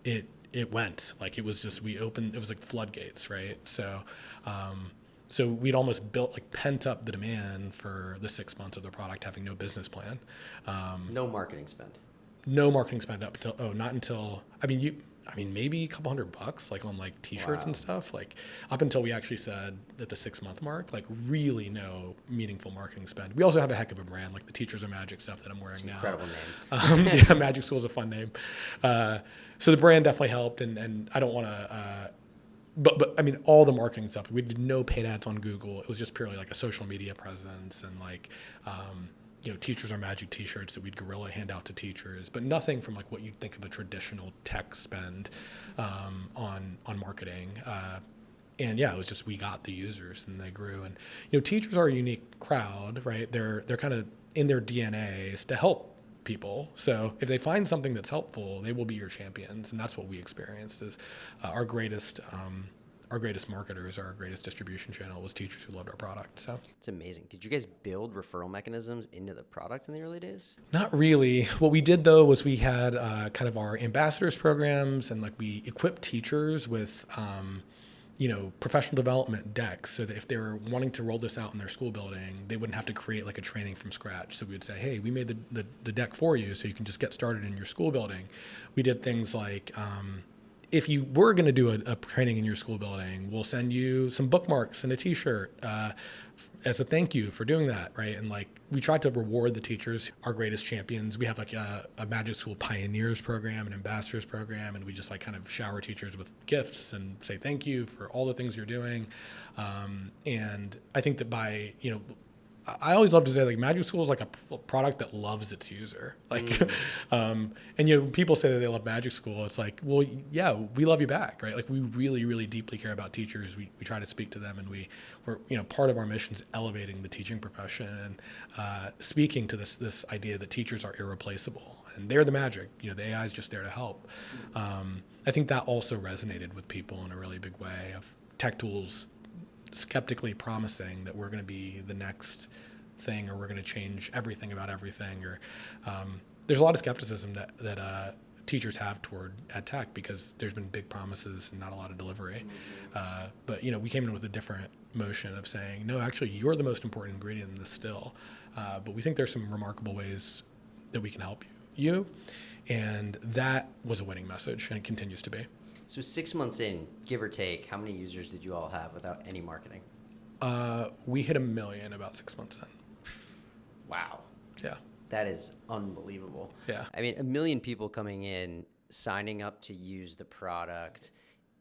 it went. Like it was just, it was like floodgates, right? So we'd almost built like pent up the demand for the 6 months of the product having no business plan. No marketing spend. No marketing spend not until, maybe a couple $100 like on like t-shirts and stuff, like up until we actually said at the 6 month mark, like really no meaningful marketing spend. We also have a heck of a brand, like the Teachers Are Magic stuff that I'm wearing now. Incredible name. Magic School is a fun name. So the brand definitely helped, and I don't want to, but I mean, all the marketing stuff, we did no paid ads on Google. It was just purely like a social media presence and like, Teachers Are Magic t-shirts that we'd guerrilla hand out to teachers, but nothing from like what you'd think of a traditional tech spend on marketing. And yeah, it was just, we got the users and they grew. And, teachers are a unique crowd, right? They're kind of in their DNA is to help people. So if they find something that's helpful, they will be your champions. And that's what we experienced is our greatest marketers, our greatest distribution channel was teachers who loved our product. So It's amazing. Did you guys build referral mechanisms into the product in the early days? not really. What we did though was we had kind of our ambassadors programs, and like we equipped teachers with professional development decks, so that if they were wanting to roll this out in their school building, they wouldn't have to create like a training from scratch. So we would say, hey, we made the deck for you so you can just get started in your school building. We did things like, if you were going to do a training in your school building, we'll send you some bookmarks and a t-shirt as a thank you for doing that, right? And like we tried to reward the teachers, our greatest champions. We have like a Magic School Pioneers program, an ambassadors program, and we just like kind of shower teachers with gifts and say thank you for all the things you're doing. And I think that I always love to say like Magic School is like a product that loves its user. Like, and people say that they love Magic School. It's like, well, yeah, we love you back, right? Like we really, really deeply care about teachers. We try to speak to them, and we're part of our mission is elevating the teaching profession and speaking to this idea that teachers are irreplaceable and they're the magic. The AI is just there to help. I think that also resonated with people in a really big way of tech tools skeptically promising that we're going to be the next thing, or we're going to change everything about everything, or there's a lot of skepticism that teachers have toward ed tech because there's been big promises and not a lot of delivery. But we came in with a different motion of saying, no, actually you're the most important ingredient in this still. But we think there's some remarkable ways that we can help you. And that was a winning message, and it continues to be. So 6 months in, give or take, how many users did you all have without any marketing? We hit 1 million about 6 months in. Wow. Yeah. That is unbelievable. Yeah. I mean, 1 million people coming in, signing up to use the product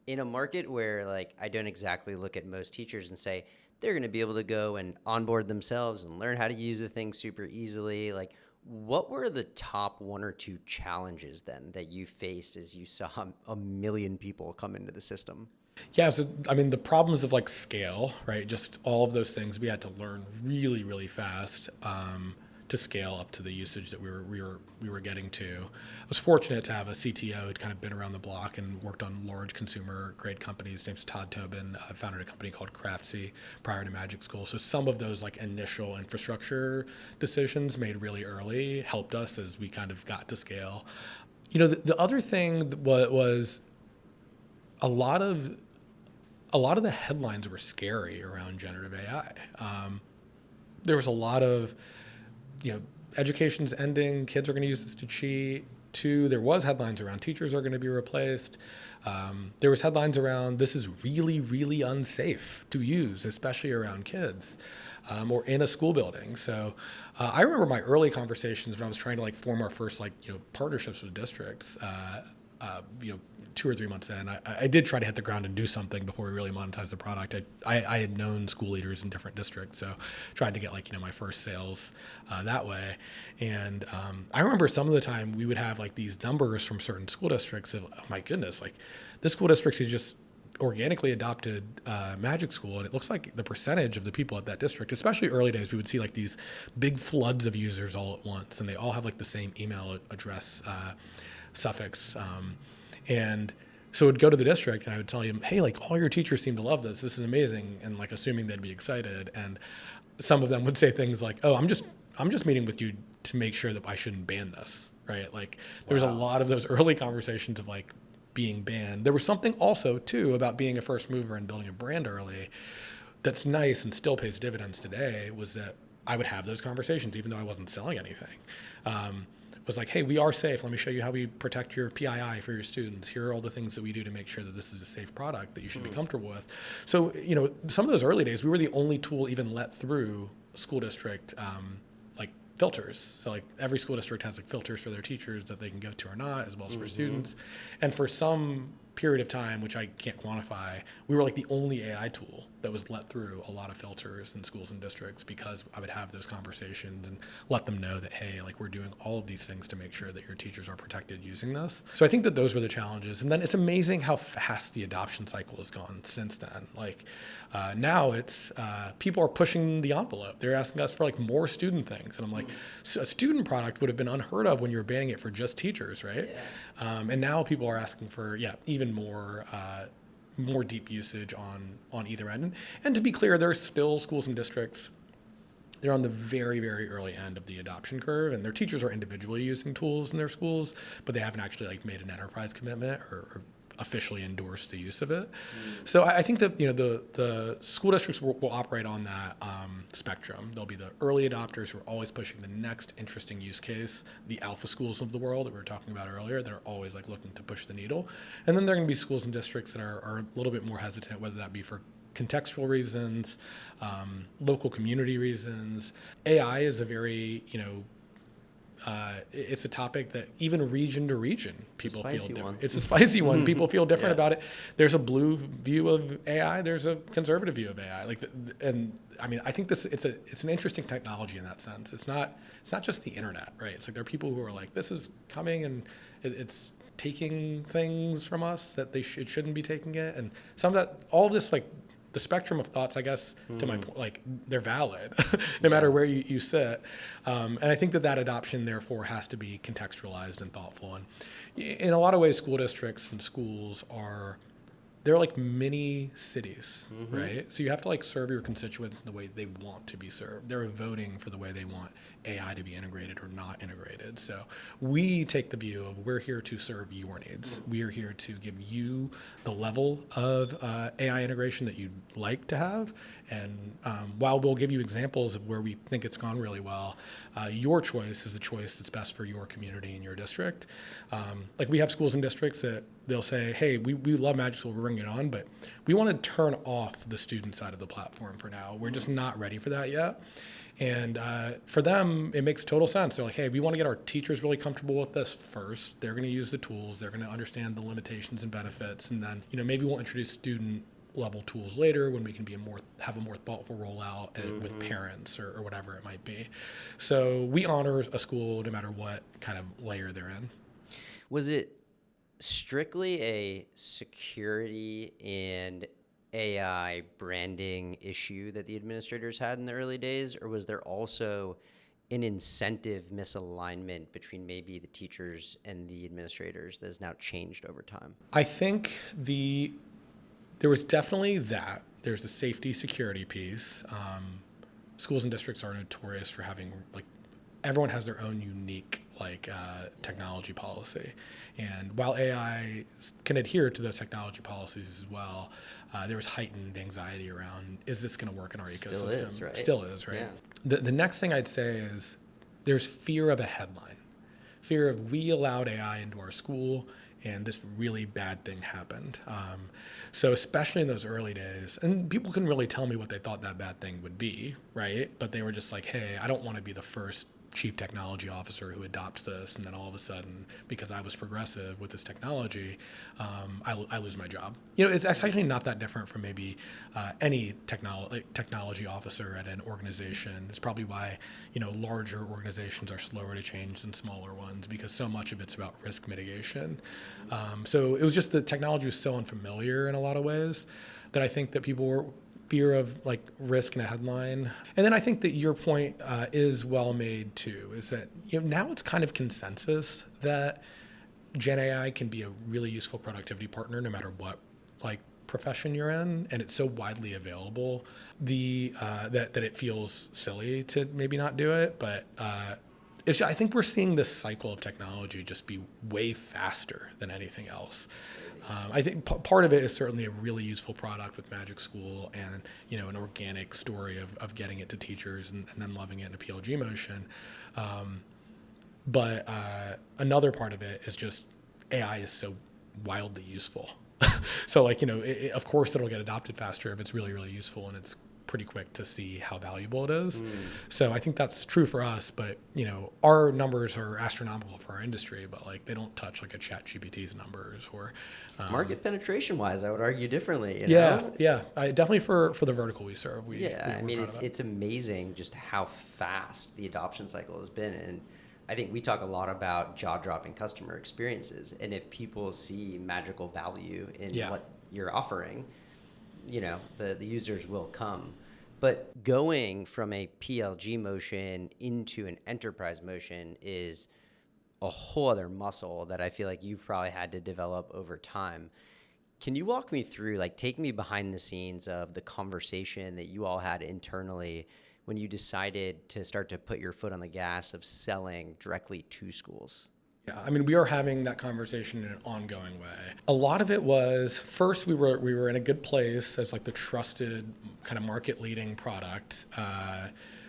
in a market where, like, I don't exactly look at most teachers and say they're going to be able to go and onboard themselves and learn how to use the thing super easily. Like, what were the top 1 or 2 challenges then that you faced as you saw 1 million people come into the system? Yeah, so I mean the problems of like scale, right? Just all of those things we had to learn really, really fast to scale up to the usage that we were getting to. I was fortunate to have a CTO who'd kind of been around the block and worked on large consumer grade companies. His name's Todd Tobin. I founded a company called Craftsy prior to Magic School. So some of those like initial infrastructure decisions made really early helped us as we kind of got to scale. The other thing was a lot of the headlines were scary around generative AI. There was a lot of education's ending, kids are going to use this to cheat. 2, there was headlines around teachers are going to be replaced. There was headlines around this is really, really unsafe to use, especially around kids or in a school building. So I remember my early conversations when I was trying to like form our first partnerships with districts. 2 or 3 months in, I did try to hit the ground and do something before we really monetized the product. I had known school leaders in different districts, so tried to get my first sales that way. And I remember some of the time we would have like these numbers from certain school districts of, oh my goodness, like this school district has just organically adopted Magic School, and it looks like the percentage of the people at that district, especially early days, we would see like these big floods of users all at once, and they all have like the same email address suffix. And so I'd go to the district and I would tell him, hey, like all your teachers seem to love this. This is amazing. And like assuming they'd be excited. And some of them would say things like, oh, I'm just meeting with you to make sure that I shouldn't ban this, right? Like there was a lot of those early conversations of like being banned. There was something also too about being a first mover and building a brand early that's nice and still pays dividends today, was that I would have those conversations even though I wasn't selling anything. Was like, hey, we are safe. Let me show you how we protect your PII for your students. Here are all the things that we do to make sure that this is a safe product that you should be comfortable with. So, some of those early days, we were the only tool even let through school district filters. So like every school district has like filters for their teachers that they can go to or not, as well as for students. And for some period of time, which I can't quantify, we were like the only AI tool that was let through a lot of filters in schools and districts, because I would have those conversations and let them know that, hey, like we're doing all of these things to make sure that your teachers are protected using this. So I think that those were the challenges. And then it's amazing how fast the adoption cycle has gone since then. Like now it's people are pushing the envelope. They're asking us for like more student things. And I'm like, so a student product would have been unheard of when you were banning it for just teachers, right? Yeah. And now people are asking for, even more deep usage on either end. And to be clear, there's still schools and districts, they're on the very, very early end of the adoption curve, and their teachers are individually using tools in their schools, but they haven't actually like made an enterprise commitment or officially endorsed the use of it. So I think that the school districts will operate on that spectrum. There'll be the early adopters who are always pushing the next interesting use case, the alpha schools of the world that we were talking about earlier, that are always like looking to push the needle. And then there are going to be schools and districts that are a little bit more hesitant, whether that be for contextual reasons, local community reasons. AI is a very, it's a topic that even region to region people feel different. It's a spicy one. People feel different about it. There's a blue view of AI. There's a conservative view of AI. I think it's an interesting technology in that sense. It's not just the internet, right? It's like there are people who are like, this is coming and it's taking things from us that it shouldn't be taking it, and some of that, all of this, like the spectrum of thoughts, I guess, to my point, like they're valid no matter where you sit. And I think that adoption therefore has to be contextualized and thoughtful. And in a lot of ways, school districts and schools they're like mini cities, right? So you have to like serve your constituents in the way they want to be served. They're voting for the way they want AI to be integrated or not integrated. So we take the view of we're here to serve your needs. We are here to give you the level of AI integration that you'd like to have. And while we'll give you examples of where we think it's gone really well, your choice is the choice that's best for your community and your district. Like we have schools and districts that they'll say, hey, we love MagicSchool, we're bringing it on, but we want to turn off the student side of the platform for now. We're just not ready for that yet. And for them, it makes total sense. They're like, hey, we want to get our teachers really comfortable with this first. They're going to use the tools. They're going to understand the limitations and benefits. And then, maybe we'll introduce student level tools later when we can have a more thoughtful rollout with parents or whatever it might be. So we honor a school no matter what kind of layer they're in. Was it strictly a security and AI branding issue that the administrators had in the early days, or was there also an incentive misalignment between maybe the teachers and the administrators that has now changed over time? I think there was definitely that. There's the safety security piece. Schools and districts are notorious for having everyone has their own unique technology policy. And while AI can adhere to those technology policies as well, there was heightened anxiety around, is this going to work in our ecosystem? Still is, right? Yeah. The next thing I'd say is there's fear of a headline. Fear of we allowed AI into our school and this really bad thing happened. So especially in those early days, and people couldn't really tell me what they thought that bad thing would be, right? But they were just like, hey, I don't want to be the first chief technology officer who adopts this, and then all of a sudden, because I was progressive with this technology, I lose my job. It's actually not that different from maybe any technology officer at an organization. It's probably why larger organizations are slower to change than smaller ones, because so much of it's about risk mitigation. So it was just the technology was so unfamiliar in a lot of ways that I think that people were fear of risk in a headline. And then I think that your point is well made too, is that now it's kind of consensus that Gen AI can be a really useful productivity partner no matter what profession you're in, and it's so widely available that it feels silly to maybe not do it. But I think we're seeing this cycle of technology just be way faster than anything else. I think part of it is certainly a really useful product with MagicSchool and an organic story of getting it to teachers and them loving it in a PLG motion. But another part of it is just AI is so wildly useful. So of course it'll get adopted faster if it's really, really useful and it's pretty quick to see how valuable it is. So I think that's true for us, but our numbers are astronomical for our industry, but like they don't touch like a ChatGPT's numbers or Market penetration wise, I would argue differently. Yeah. Definitely for the vertical we serve. I mean, it's amazing just how fast the adoption cycle has been. And I think we talk a lot about jaw-dropping customer experiences. And if people see magical value in what you're offering, the users will come. But going from a PLG motion into an enterprise motion is a whole other muscle that I feel like you've probably had to develop over time. Can you walk me through, like, take me behind the scenes of the conversation that you all had internally when you decided to start to put your foot on the gas of selling directly to schools? Yeah, I mean, we are having that conversation in an ongoing way. A lot of it was, first, we were in a good place as like the trusted kind of market leading product.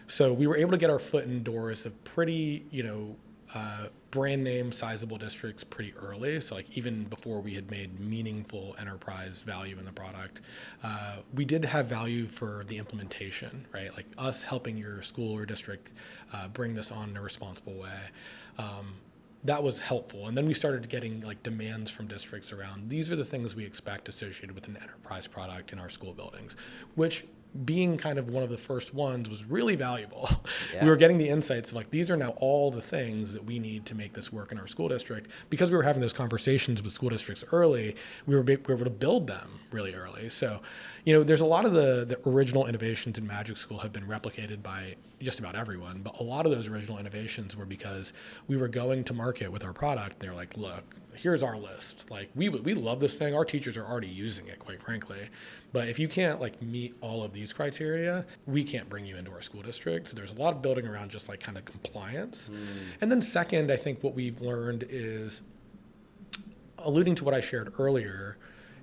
So we were able to get our foot in doors of pretty, brand name sizable districts pretty early. So like even before we had made meaningful enterprise value in the product, we did have value for the implementation, right? Like us helping your school or district bring this on in a responsible way. That was helpful. And then we started getting like demands from districts around, these are the things we expect associated with an enterprise product in our school buildings, which being kind of one of the first ones was really valuable. Yeah. We were getting the insights of like, these are now all the things that we need to make this work in our school district. Because we were having those conversations with school districts early, we were able to build them really early. So, there's a lot of the original innovations in Magic School have been replicated by just about everyone, but a lot of those original innovations were because we were going to market with our product. They're like, look, here's our list. Like we love this thing. Our teachers are already using it, quite frankly. But if you can't like meet all of these criteria, we can't bring you into our school district. So there's a lot of building around just like kind of compliance. And then second, I think what we've learned is, alluding to what I shared earlier,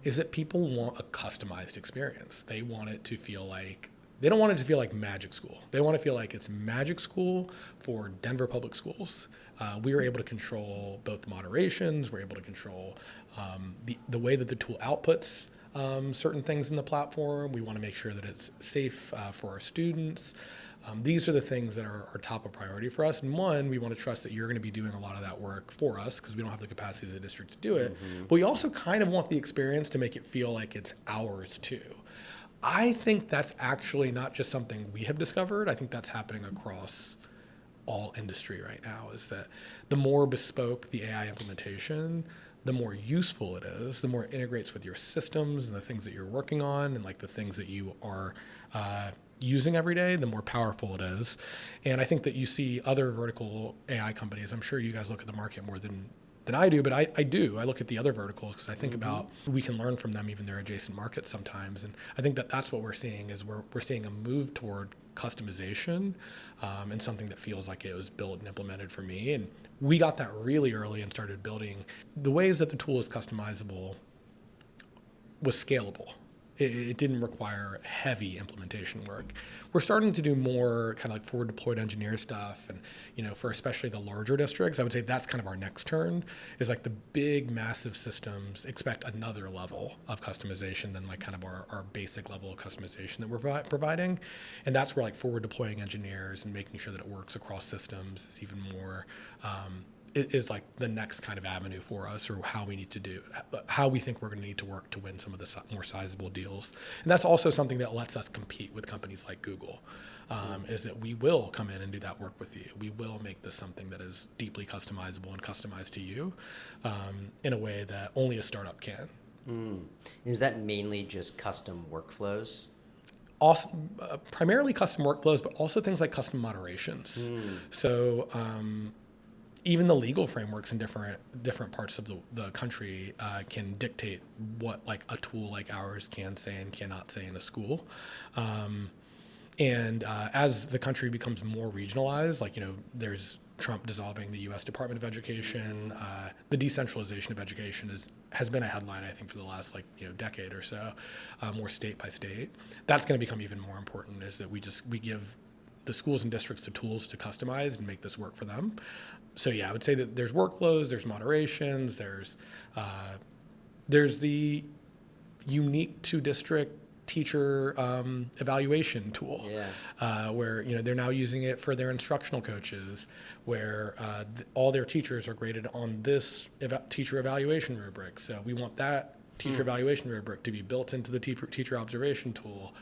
is that people want a customized experience. They want it to feel like, they don't want it to feel like Magic School. They want to feel like it's Magic School for Denver Public Schools. We were able to control both the moderations. We're able to control the way that the tool outputs certain things in the platform. We want to make sure that it's safe for our students. These are the things that are top of priority for us. And one, we want to trust that you're going to be doing a lot of that work for us because we don't have the capacity as a district to do it. But we also kind of want the experience to make it feel like it's ours too. I think that's actually not just something we have discovered. I think that's happening across all industry right now, is that the more bespoke the AI implementation, the more useful it is, the more it integrates with your systems and the things that you're working on and like the things that you are using every day, the more powerful it is. And I think that you see other vertical AI companies, I'm sure you guys look at the market more than I do, but I do. I look at the other verticals because I think about, we can learn from them, even their adjacent markets sometimes. And I think that that's what we're seeing is we're seeing a move toward customization and something that feels like it was built and implemented for me. And we got that really early and started building. The ways that the tool is customizable was scalable. It didn't require heavy implementation work. We're starting to do more kind of like forward deployed engineer stuff. And, for especially the larger districts, I would say that's kind of our next turn, is like the big, massive systems expect another level of customization than like kind of our basic level of customization that we're providing. And that's where like forward deploying engineers and making sure that it works across systems is even more, is like the next kind of avenue for us, or how we need to do, how we think we're going to need to work to win some of the more sizable deals. And that's also something that lets us compete with companies like Google, is that we will come in and do that work with you. We will make this something that is deeply customizable and customized to you in a way that only a startup can. Is that mainly just custom workflows? Also, primarily custom workflows, but also things like custom moderations. So, even the legal frameworks in different parts of the country can dictate what like a tool like ours can say and cannot say in a school. And as the country becomes more regionalized, like, there's Trump dissolving the U.S. Department of Education. The decentralization of education has been a headline, I think, for the last decade or so, more state by state. That's going to become even more important, is that we give the schools and districts the tools to customize and make this work for them. So yeah, I would say that there's workflows, there's moderations, there's the unique to district teacher evaluation tool, where they're now using it for their instructional coaches, where all their teachers are graded on this teacher evaluation rubric. So we want that teacher evaluation rubric to be built into the teacher observation tool,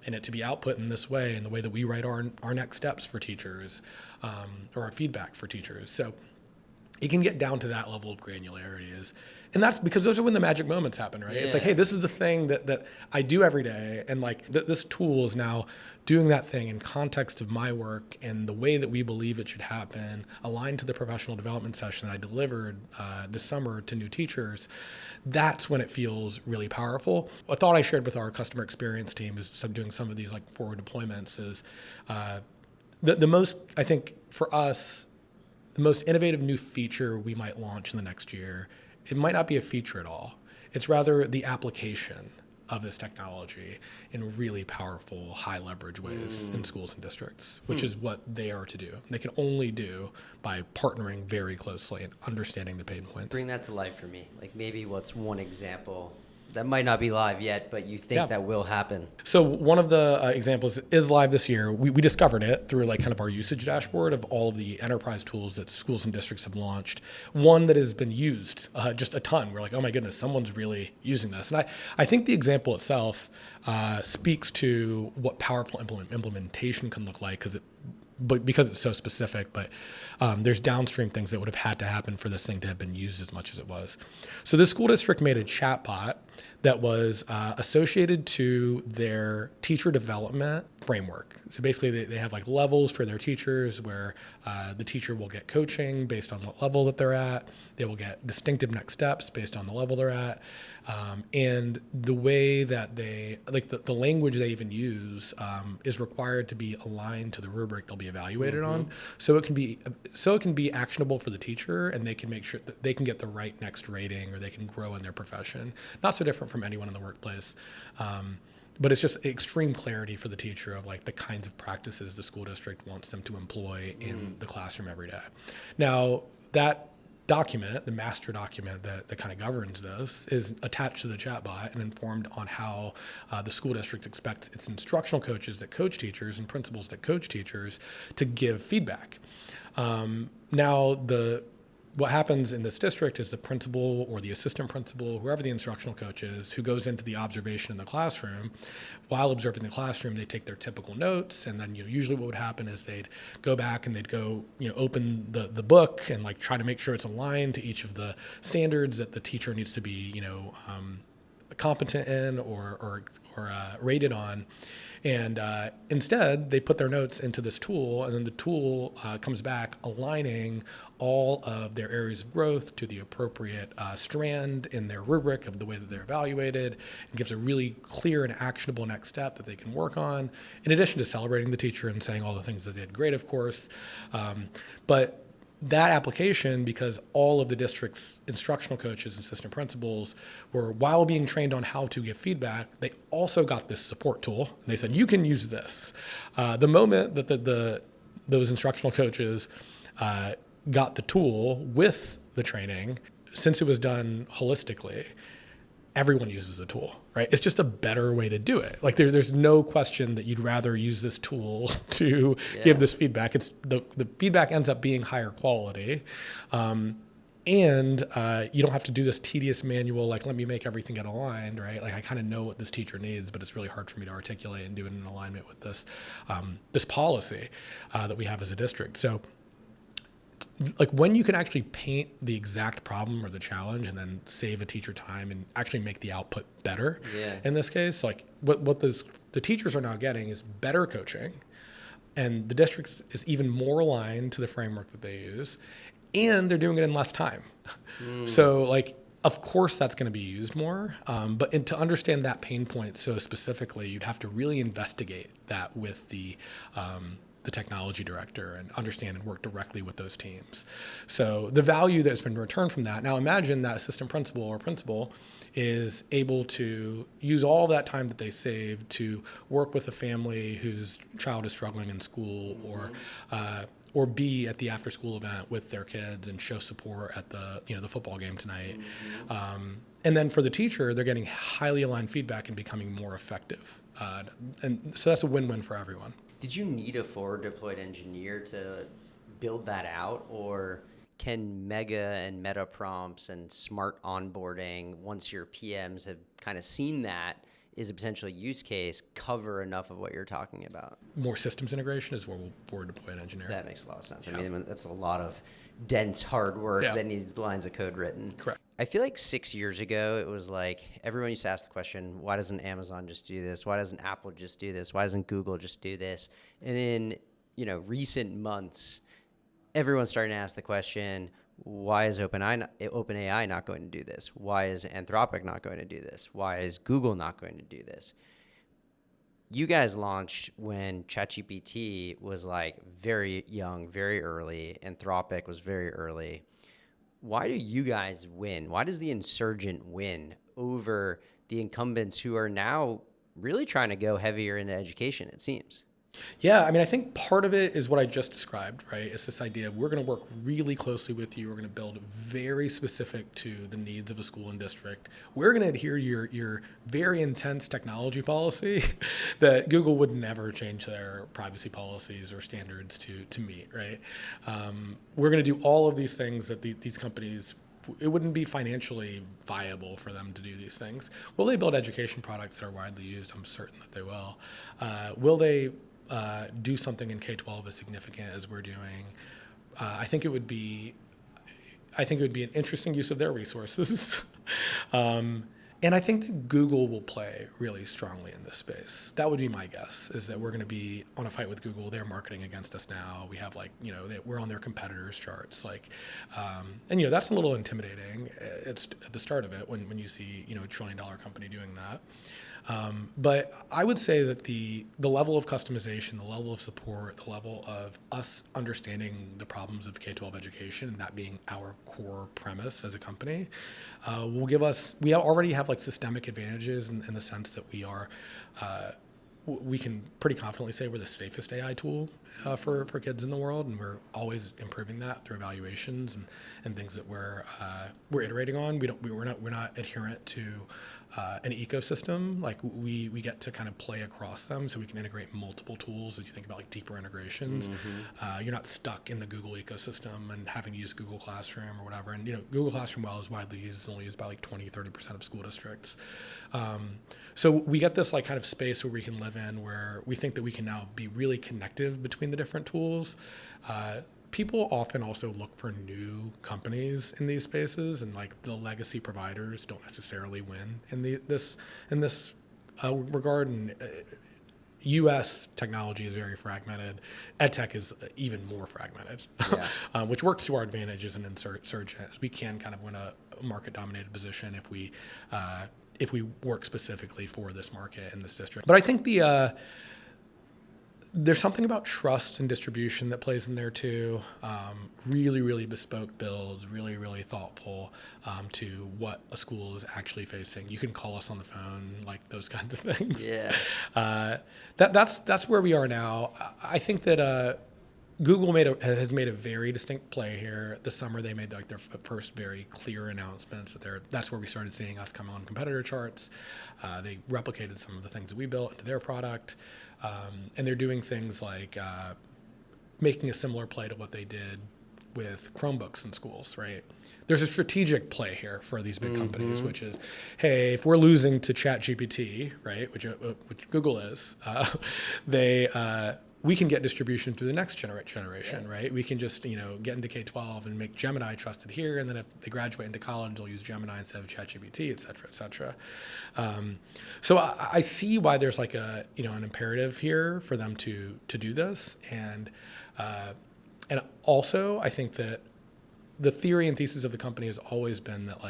and it to be output in this way, in the way that we write our next steps for teachers, or our feedback for teachers. So it can get down to that level of granularity, and that's because those are when the magic moments happen, right? It's like, hey, this is the thing that I do every day, and like this tool is now doing that thing in context of my work and the way that we believe it should happen, aligned to the professional development session that I delivered this summer to new teachers. That's when it feels really powerful. A thought I shared with our customer experience team is doing some of these like forward deployments is the most, I think for us, the most innovative new feature we might launch in the next year, it might not be a feature at all. It's rather the application of this technology in really powerful, high leverage ways in schools and districts, which is what they are to do. They can only do by partnering very closely and understanding the pain points. Bring that to life for me. Like maybe what's one example that might not be live yet, but you think that will happen? So one of the examples is live this year. We discovered it through like kind of our usage dashboard of all of the enterprise tools that schools and districts have launched. One that has been used just a ton. We're like, oh my goodness, someone's really using this. And I think the example itself speaks to what powerful implementation can look like, because it's so specific, but there's downstream things that would have had to happen for this thing to have been used as much as it was. So this school district made a chatbot that was associated to their teacher development framework. So basically they have like levels for their teachers where the teacher will get coaching based on what level that they're at. They will get distinctive next steps based on the level they're at. And the way that they, like the language they even use is required to be aligned to the rubric they'll be evaluated on. So it can be actionable for the teacher, and they can make sure that they can get the right next rating, or they can grow in their profession. Not so different from anyone in the workplace. But it's just extreme clarity for the teacher of like the kinds of practices the school district wants them to employ in the classroom every day. Now, that document, the master document that kind of governs this, is attached to the chatbot and informed on how the school district expects its instructional coaches that coach teachers and principals that coach teachers to give feedback. Now, what happens in this district is the principal or the assistant principal, whoever the instructional coach is, who goes into the observation in the classroom. While observing the classroom, they take their typical notes, and then usually what would happen is they'd go back and they'd go open the book and like try to make sure it's aligned to each of the standards that the teacher needs to be competent in or rated on. And instead, they put their notes into this tool, and then the tool comes back aligning all of their areas of growth to the appropriate strand in their rubric of the way that they're evaluated, and gives a really clear and actionable next step that they can work on, in addition to celebrating the teacher and saying all the things that they did great, of course. But that application, because all of the district's instructional coaches and assistant principals were, while being trained on how to give feedback, they also got this support tool. And they said, you can use this. The moment that those instructional coaches got the tool with the training, since it was done holistically, everyone uses a tool, right? It's just a better way to do it. Like there's no question that you'd rather use this tool to give this feedback. It's the feedback ends up being higher quality. And you don't have to do this tedious manual, like, let me make everything get aligned, right? Like I kind of know what this teacher needs, but it's really hard for me to articulate and do it in alignment with this policy that we have as a district. So like when you can actually paint the exact problem or the challenge and then save a teacher time and actually make the output better. In this case, like what the teachers are now getting is better coaching, and the district is even more aligned to the framework that they use, and they're doing it in less time. So like, of course that's going to be used more, but to understand that pain point so specifically, you'd have to really investigate that with the technology director and understand and work directly with those teams. So the value that's been returned from that, now imagine that assistant principal or principal is able to use all that time that they saved to work with a family whose child is struggling in school, or be at the after school event with their kids and show support at the football game tonight. And then for the teacher, they're getting highly aligned feedback and becoming more effective. And so that's a win-win for everyone. Did you need a forward deployed engineer to build that out, or can mega and meta prompts and smart onboarding, once your PMs have kind of seen that is a potential use case, cover enough of what you're talking about? More systems integration is where we'll forward deploy an engineer. That makes a lot of sense. Yeah. I mean, that's a lot of dense hard work Yeah. that needs lines of code written. Correct. I feel like 6 years ago, it was like everyone used to ask the question, why doesn't Amazon just do this? Why doesn't Apple just do this? Why doesn't Google just do this? And in recent months, everyone's starting to ask the question, why is OpenAI not going to do this? Why is Anthropic not going to do this? Why is Google not going to do this? You guys launched when ChatGPT was like very young, very early. Anthropic was very early. Why do you guys win? Why does the insurgent win over the incumbents who are now really trying to go heavier into education, it seems? Yeah, I mean, I think part of it is what I just described, right? It's this idea of we're going to work really closely with you. We're going to build very specific to the needs of a school and district. We're going to adhere to your very intense technology policy that Google would never change their privacy policies or standards to meet, right? We're going to do all of these things that these companies, it wouldn't be financially viable for them to do these things. Will they build education products that are widely used? I'm certain that they will. Will they do something in K-12 as significant as we're doing? I think it would be an interesting use of their resources. And I think that Google will play really strongly in this space. That would be my guess, is that we're going to be on a fight with Google. They're marketing against us now. We have we're on their competitors charts. And that's a little intimidating. It's at the start of it when you see, a $1 trillion company doing that. But I would say that the level of customization, the level of support, the level of us understanding the problems of K-12 education, and that being our core premise as a company, will give us, we already have systemic advantages in the sense that we can pretty confidently say we're the safest AI tool for kids in the world, and we're always improving that through evaluations and things that we're iterating on. We're not adherent to an ecosystem. We get to kind of play across them, so we can integrate multiple tools as you think about deeper integrations. Mm-hmm. You're not stuck in the Google ecosystem and having to use Google Classroom or whatever. And Google Classroom, while is widely used, is only used by 20-30% of school districts. So we get this kind of space where we can live in, where we think that we can now be really connective between the different tools. People often also look for new companies in these spaces, and the legacy providers don't necessarily win in this regard. And U.S. technology is very fragmented. EdTech is even more fragmented, yeah. Which works to our advantage as an insurgent. We can kind of win a market-dominated position if we work specifically for this market and this district. But I think there's something about trust and distribution that plays in there too. Really, really bespoke builds, really, really thoughtful to what a school is actually facing. You can call us on the phone, those kinds of things. Yeah. That's where we are now. I think that Google has made a very distinct play here. This summer, they made their first very clear announcements that's where we started seeing us come on competitor charts. They replicated some of the things that we built into their product, and they're doing things like making a similar play to what they did with Chromebooks in schools, right? There's a strategic play here for these big companies, which is, hey, if we're losing to ChatGPT, right, which Google is, we can get distribution through the next generation, yeah. Right? We can just, get into K-12 and make Gemini trusted here, and then if they graduate into college, they'll use Gemini instead of ChatGPT, et cetera, et cetera. So I see why there's an imperative here for them to do this, and also I think that the theory and thesis of the company has always been that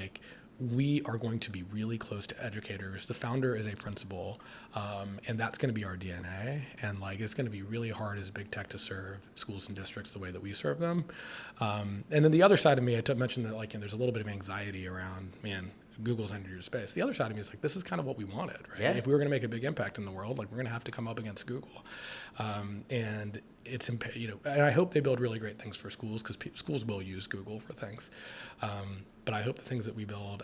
we are going to be really close to educators. The founder is a principal, and that's going to be our DNA. And it's going to be really hard as big tech to serve schools and districts the way that we serve them. And then the other side of me, I mentioned that there's a little bit of anxiety around, man, Google's entered your space. The other side of me is like, this is kind of what we wanted, right? Yeah. If we were going to make a big impact in the world, like we're going to have to come up against Google. And it's, and I hope they build really great things for schools, because schools will use Google for things. But I hope the things that we build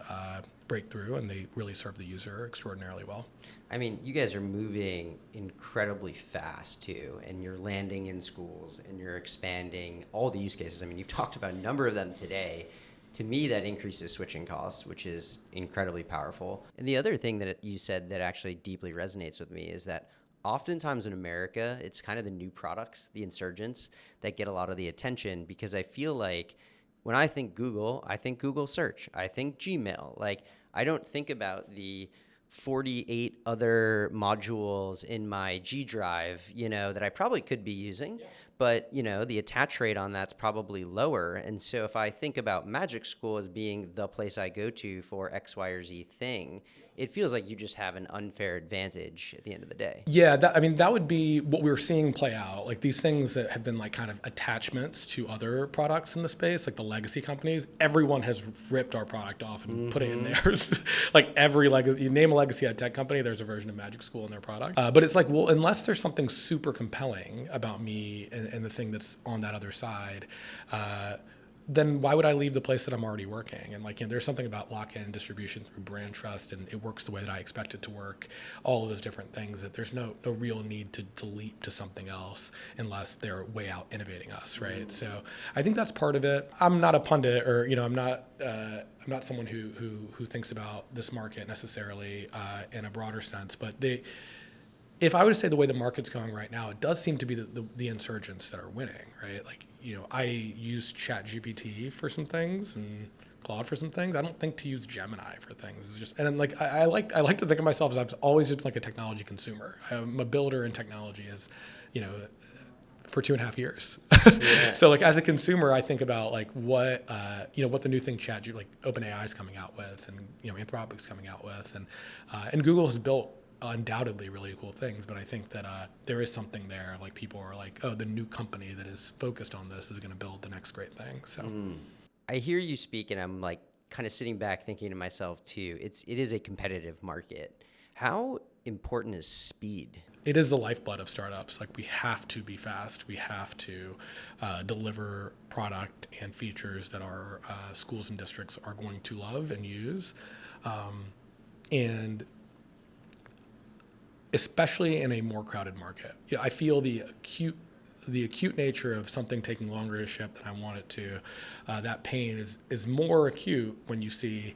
break through and they really serve the user extraordinarily well. I mean, you guys are moving incredibly fast too, and you're landing in schools and you're expanding all the use cases. I mean, you've talked about a number of them today. To me, that increases switching costs, which is incredibly powerful. And the other thing that you said that actually deeply resonates with me is that oftentimes in America, it's kind of the new products, the insurgents, that get a lot of the attention, because I feel like when I think Google search, I think Gmail. Like, I don't think about the 48 other modules in my G Drive, that I probably could be using. Yeah. But, the attach rate on that's probably lower. And so if I think about Magic School as being the place I go to for X, Y, or Z thing, it feels like you just have an unfair advantage at the end of the day. Yeah, that would be what we were seeing play out. Like these things that have been like kind of attachments to other products in the space, like the legacy companies, everyone has ripped our product off and put it in theirs. Like every legacy, you name a legacy ed tech company, there's a version of Magic School in their product. But it's like, well, unless there's something super compelling about me and the thing that's on that other side, then why would I leave the place that I'm already working? And like, there's something about lock-in and distribution through brand trust, and it works the way that I expect it to work. All of those different things, that there's no real need to leap to something else unless they're way out innovating us, right? So I think that's part of it. I'm not a pundit, or I'm not someone who thinks about this market necessarily in a broader sense, but if I were to say the way the market's going right now, it does seem to be the insurgents that are winning, right? Like, I use ChatGPT for some things and Claude for some things. I don't think to use Gemini for things. It's just, and then like I like to think of myself as I've always been like a technology consumer. I'm a builder in technology for 2.5 years. Yeah. So like as a consumer, I think about like what the new thing like OpenAI is coming out with, and Anthropic's coming out with, and Google has built undoubtedly really cool things, but I think that there is something there. Like people are like, oh, the new company that is focused on this is going to build the next great thing. So I hear you speak, and I'm like kind of sitting back thinking to myself too, it is a competitive market. How important is speed? It is the lifeblood of startups. Like we have to be fast. We have to deliver product and features that our schools and districts are going to love and use. And especially in a more crowded market. I feel the acute nature of something taking longer to ship than I want it to. That pain is more acute when you see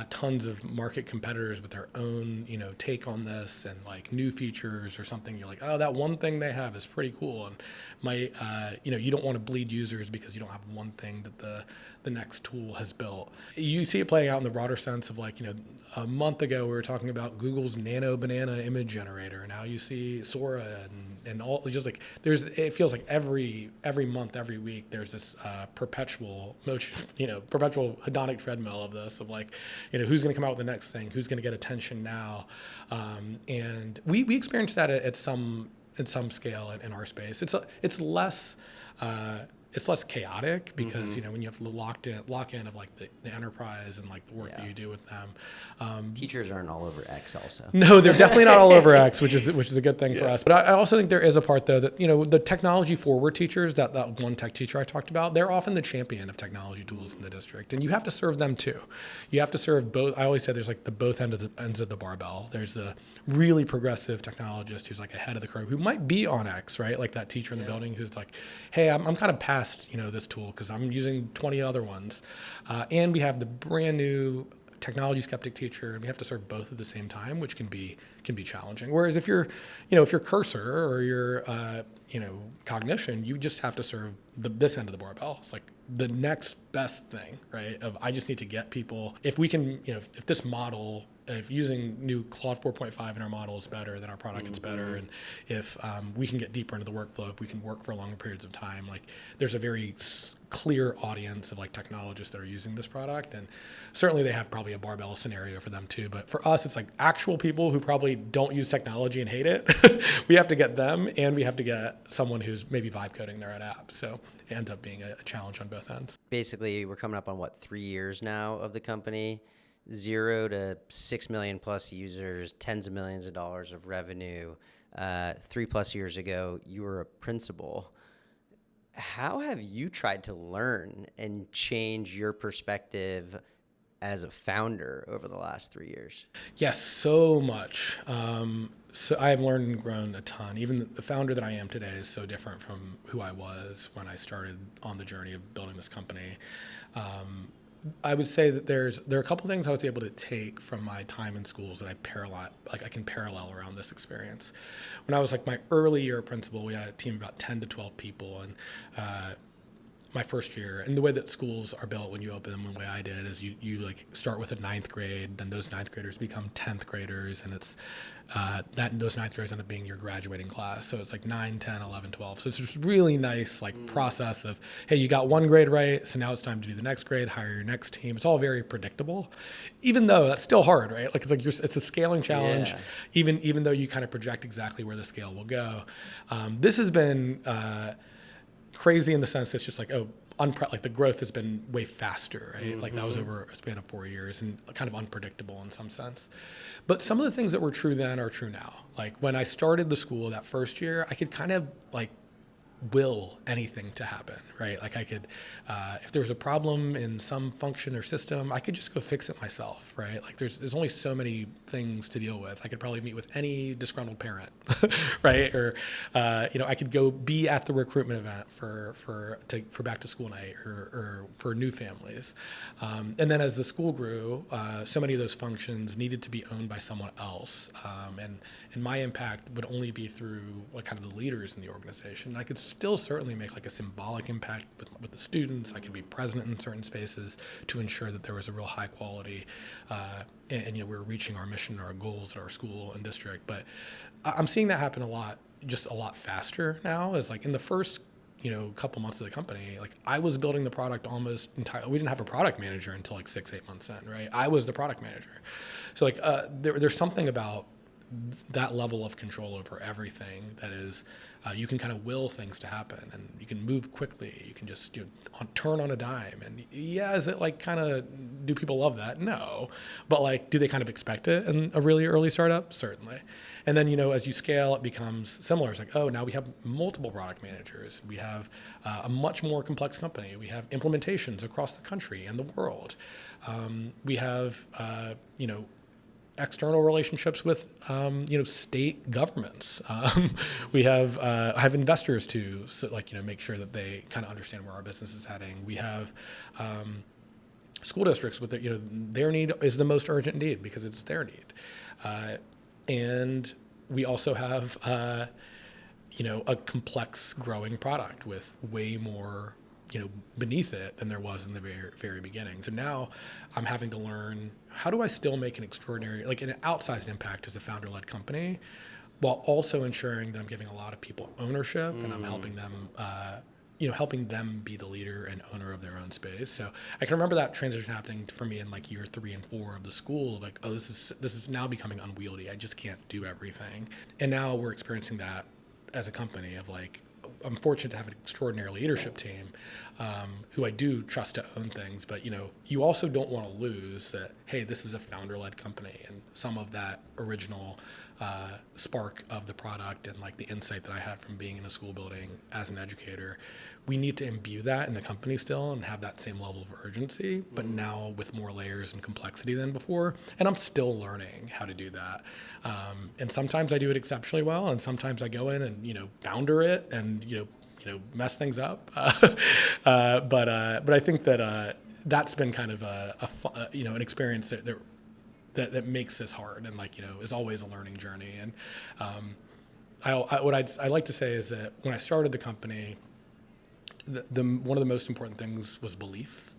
tons of market competitors with their own, take on this, and like new features or something. You're like, oh, that one thing they have is pretty cool, and you don't want to bleed users because you don't have one thing that the next tool has built. You see it playing out in the broader sense of like, a month ago we were talking about Google's Nano Banana image generator. Now you see Sora and all, just like it feels like every month, every week, there's this perpetual motion, perpetual hedonic treadmill of this, of like, who's going to come out with the next thing, who's going to get attention now, and we experienced that at some scale in our space. It's less chaotic because when you have lock in of like the enterprise and like the work that you do with them. Teachers aren't all over X also. No, they're definitely not all over X, which is a good thing for us. But I also think there is a part though that the technology forward teachers, that one tech teacher I talked about, they're often the champion of technology tools in the district, and you have to serve them too. You have to serve both. I always say there's like the both ends of the barbell. There's the really progressive technologist who's like ahead of the curve, who might be on X, right? Like that teacher in the building who's like, hey, I'm kind of past this tool because I'm using 20 other ones, and we have the brand new technology skeptic teacher, and we have to serve both at the same time, which can be challenging. Whereas if you're cursor or your cognition, you just have to serve this end of the barbell. It's like the next best thing, right? Of I just need to get people. If we can, if this model, if using new Claude 4.5 in our model is better, then our product gets better. And if we can get deeper into the workflow, if we can work for longer periods of time, like there's a very clear audience of like technologists that are using this product. And certainly they have probably a barbell scenario for them too. But for us, it's like actual people who probably don't use technology and hate it. We have to get them, and we have to get someone who's maybe vibe coding their own app. So it ends up being a challenge on both ends. Basically, we're coming up on 3 years now of the company. 0 to 6 million plus users, tens of millions of dollars of revenue. 3+ years ago, you were a principal. How have you tried to learn and change your perspective as a founder over the last 3 years? Yes, so much. So I have learned and grown a ton. Even the founder that I am today is so different from who I was when I started on the journey of building this company. I would say that there are a couple things I was able to take from my time in schools that I can parallel around this experience. When I was like my early year principal, we had a team of about 10 to 12 people, and my first year, and the way that schools are built when you open them, the way I did, is you like start with a ninth grade, then those ninth graders become 10th graders, and it's those ninth graders end up being your graduating class. So it's like 9, 10, 11, 12. So it's this really nice like process of, hey, you got one grade right, so now it's time to do the next grade, hire your next team. It's all very predictable, even though that's still hard, right? Like it's a scaling challenge, even though you kind of project exactly where the scale will go. This has been crazy in the sense it's just like, like the growth has been way faster, right? Mm-hmm. Like that was over a span of 4 years and kind of unpredictable in some sense. But some of the things that were true then are true now. Like when I started the school that first year, I could kind of like will anything to happen, right? Like I could, if there was a problem in some function or system, I could just go fix it myself, right? Like there's only so many things to deal with. I could probably meet with any disgruntled parent, right? Or, I could go be at the recruitment event for back to school night or for new families. And then as the school grew, so many of those functions needed to be owned by someone else. And my impact would only be through like kind of the leaders in the organization. I could still certainly make like a symbolic impact with the students. I could be present in certain spaces to ensure that there was a real high quality, and we're reaching our mission, our goals at our school and district. But I'm seeing that happen a lot faster now. As like in the first couple months of the company, like I was building the product almost entirely. We didn't have a product manager until like 6-8 months in, right? I was the product manager. So like there's something about that level of control over everything that is, you can kind of will things to happen, and you can move quickly. You can just turn on a dime. And yeah, is it like kind of, do people love that? No, but like, do they kind of expect it in a really early startup? Certainly. And then as you scale, it becomes similar. It's like, oh, now we have multiple product managers. We have a much more complex company. We have implementations across the country and the world. We have external relationships with state governments. We have investors too, so make sure that they kind of understand where our business is heading. We have school districts with their need is the most urgent need because it's their need, and we also have a complex growing product with way more beneath it than there was in the very, very beginning. So now I'm having to learn, how do I still make an extraordinary, like an outsized impact as a founder-led company, while also ensuring that I'm giving a lot of people ownership and I'm helping them, helping them be the leader and owner of their own space. So I can remember that transition happening for me in like year 3 and 4 of the school. Like, oh, this is now becoming unwieldy. I just can't do everything. And now we're experiencing that as a company of like, I'm fortunate to have an extraordinary leadership team who I do trust to own things, but you also don't want to lose that, hey, this is a founder-led company, and some of that original spark of the product and like the insight that I had from being in a school building as an educator, we need to imbue that in the company still and have that same level of urgency, but now with more layers and complexity than before. And I'm still learning how to do that. And sometimes I do it exceptionally well, and sometimes I go in and founder it and mess things up. But I think that that's been kind of an experience that makes this hard and is always a learning journey. And what I'd like to say is that when I started the company, one of the most important things was belief.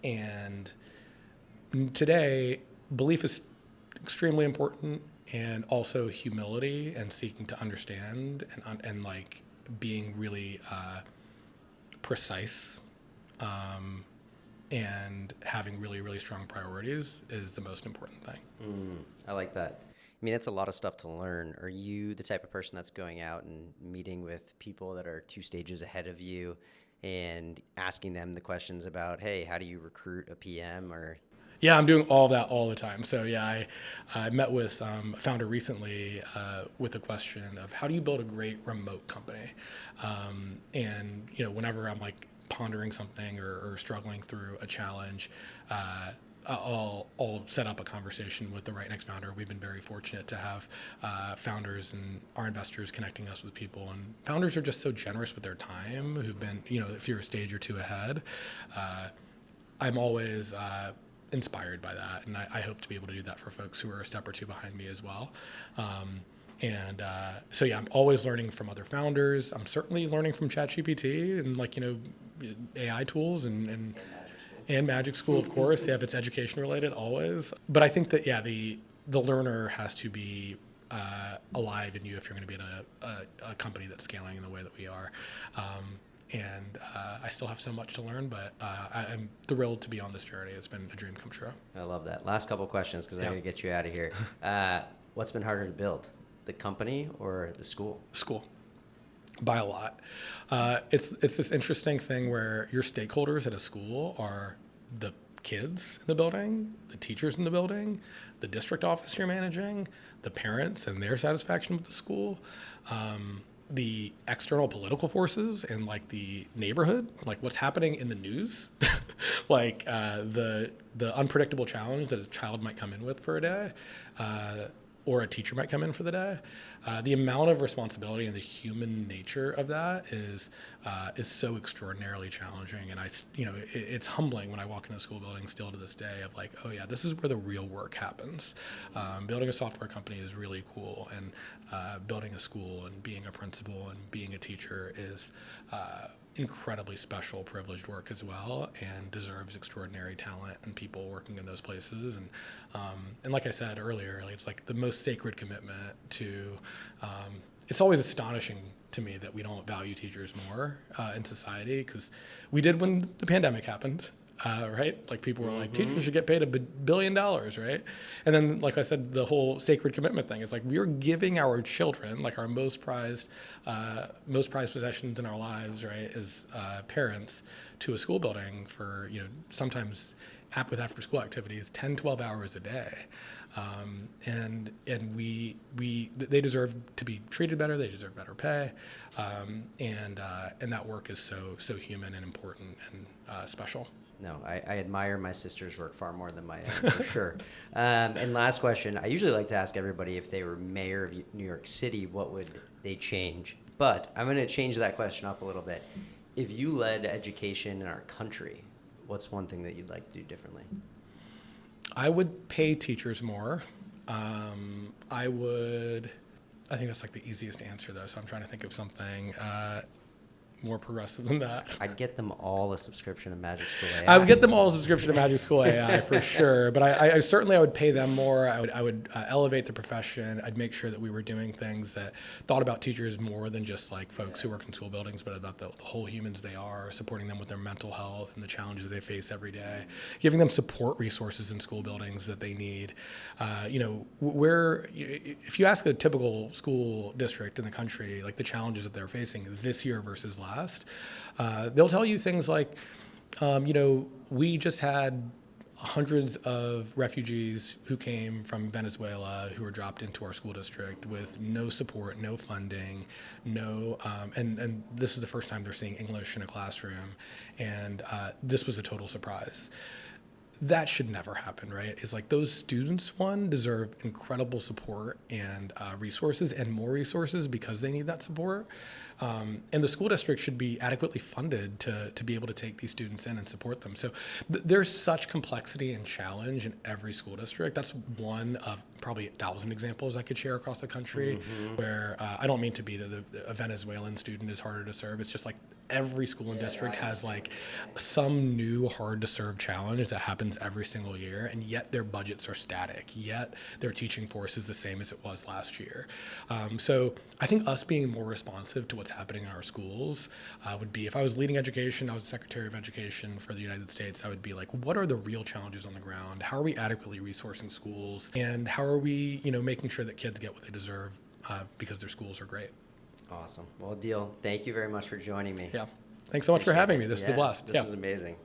And today, belief is extremely important, and also humility and seeking to understand and like being really precise and having really, really strong priorities is the most important thing. I like that. I mean, that's a lot of stuff to learn. Are you the type of person that's going out and meeting with people that are 2 stages ahead of you and asking them the questions about, hey, how do you recruit a PM? Or Yeah, I'm doing all that all the time. So yeah, I met with a founder recently with the question of how do you build a great remote company? And whenever I'm like pondering something or struggling through a challenge, I'll set up a conversation with the right next founder. We've been very fortunate to have founders and our investors connecting us with people. And founders are just so generous with their time. Who've been, if you're a stage or two ahead, I'm always inspired by that, and I hope to be able to do that for folks who are a step or two behind me as well. So yeah, I'm always learning from other founders. I'm certainly learning from ChatGPT and AI tools and Magic School, of course. Yeah, if it's education related, always. But I think that the learner has to be alive in you if you're going to be in a company that's scaling in the way that we are. I still have so much to learn, but I'm thrilled to be on this journey. It's been a dream come true. I love that. Last couple questions because I got to get you out of here. What's been harder to build, the company or the school? School, by a lot. It's this interesting thing where your stakeholders at a school are the kids in the building, the teachers in the building, the district office you're managing, the parents and their satisfaction with the school. The external political forces and the neighborhood, what's happening in the news, the unpredictable challenge that a child might come in with for a day, or a teacher might come in for the day. The amount of responsibility and the human nature of that is so extraordinarily challenging. And it's humbling when I walk into a school building still to this day of oh yeah, this is where the real work happens. Building a software company is really cool, and building a school and being a principal and being a teacher is incredibly special, privileged work as well, and deserves extraordinary talent and people working in those places. And like I said earlier, it's the most sacred commitment to. It's always astonishing to me that we don't value teachers more in society, because we did when the pandemic happened. Right? People were teachers should get paid $1 billion, right? And then, like I said, the whole sacred commitment thing is we're giving our children, our most prized possessions in our lives, right, as parents, to a school building for, sometimes with after school activities, 10, 12 hours a day. And they deserve to be treated better. They deserve better pay. And that work is so human and important and special. No, I admire my sister's work far more than my own, for sure. And last question, I usually like to ask everybody if they were mayor of New York City, what would they change? But I'm going to change that question up a little bit. If you led education in our country, what's one thing that you'd like to do differently? I would pay teachers more. I think that's the easiest answer, though, so I'm trying to think of something more progressive than that. I'd get them all a subscription to Magic School AI. I would get them all a subscription to Magic School AI for sure, but I certainly would pay them more. I would elevate the profession. I'd make sure that we were doing things that thought about teachers more than just folks who work in school buildings, but about the whole humans they are, supporting them with their mental health and the challenges they face every day, giving them support resources in school buildings that they need. If you ask a typical school district in the country, the challenges that they're facing this year versus last, they'll tell you things we just had hundreds of refugees who came from Venezuela who were dropped into our school district with no support, no funding, and this is the first time they're seeing English in a classroom, and this was a total surprise. That should never happen, right? It's those students, deserve incredible support and resources, and more resources because they need that support. And the school district should be adequately funded to be able to take these students in and support them. So there's such complexity and challenge in every school district. That's one of probably 1,000 examples I could share across the country where I don't mean to be that a Venezuelan student is harder to serve. It's just every school and district has some new hard to serve challenge that happens every single year, and yet their budgets are static, yet their teaching force is the same as it was last year. So I think us being more responsive to what's happening in our schools would be, if I was leading education, I was Secretary of Education for the United States, I would be what are the real challenges on the ground? How are we adequately resourcing schools? And how are we making sure that kids get what they deserve because their schools are great? Awesome. Well, Adeel, thank you very much for joining me. Yeah. Thanks so much for having me. This is a blast. This was amazing.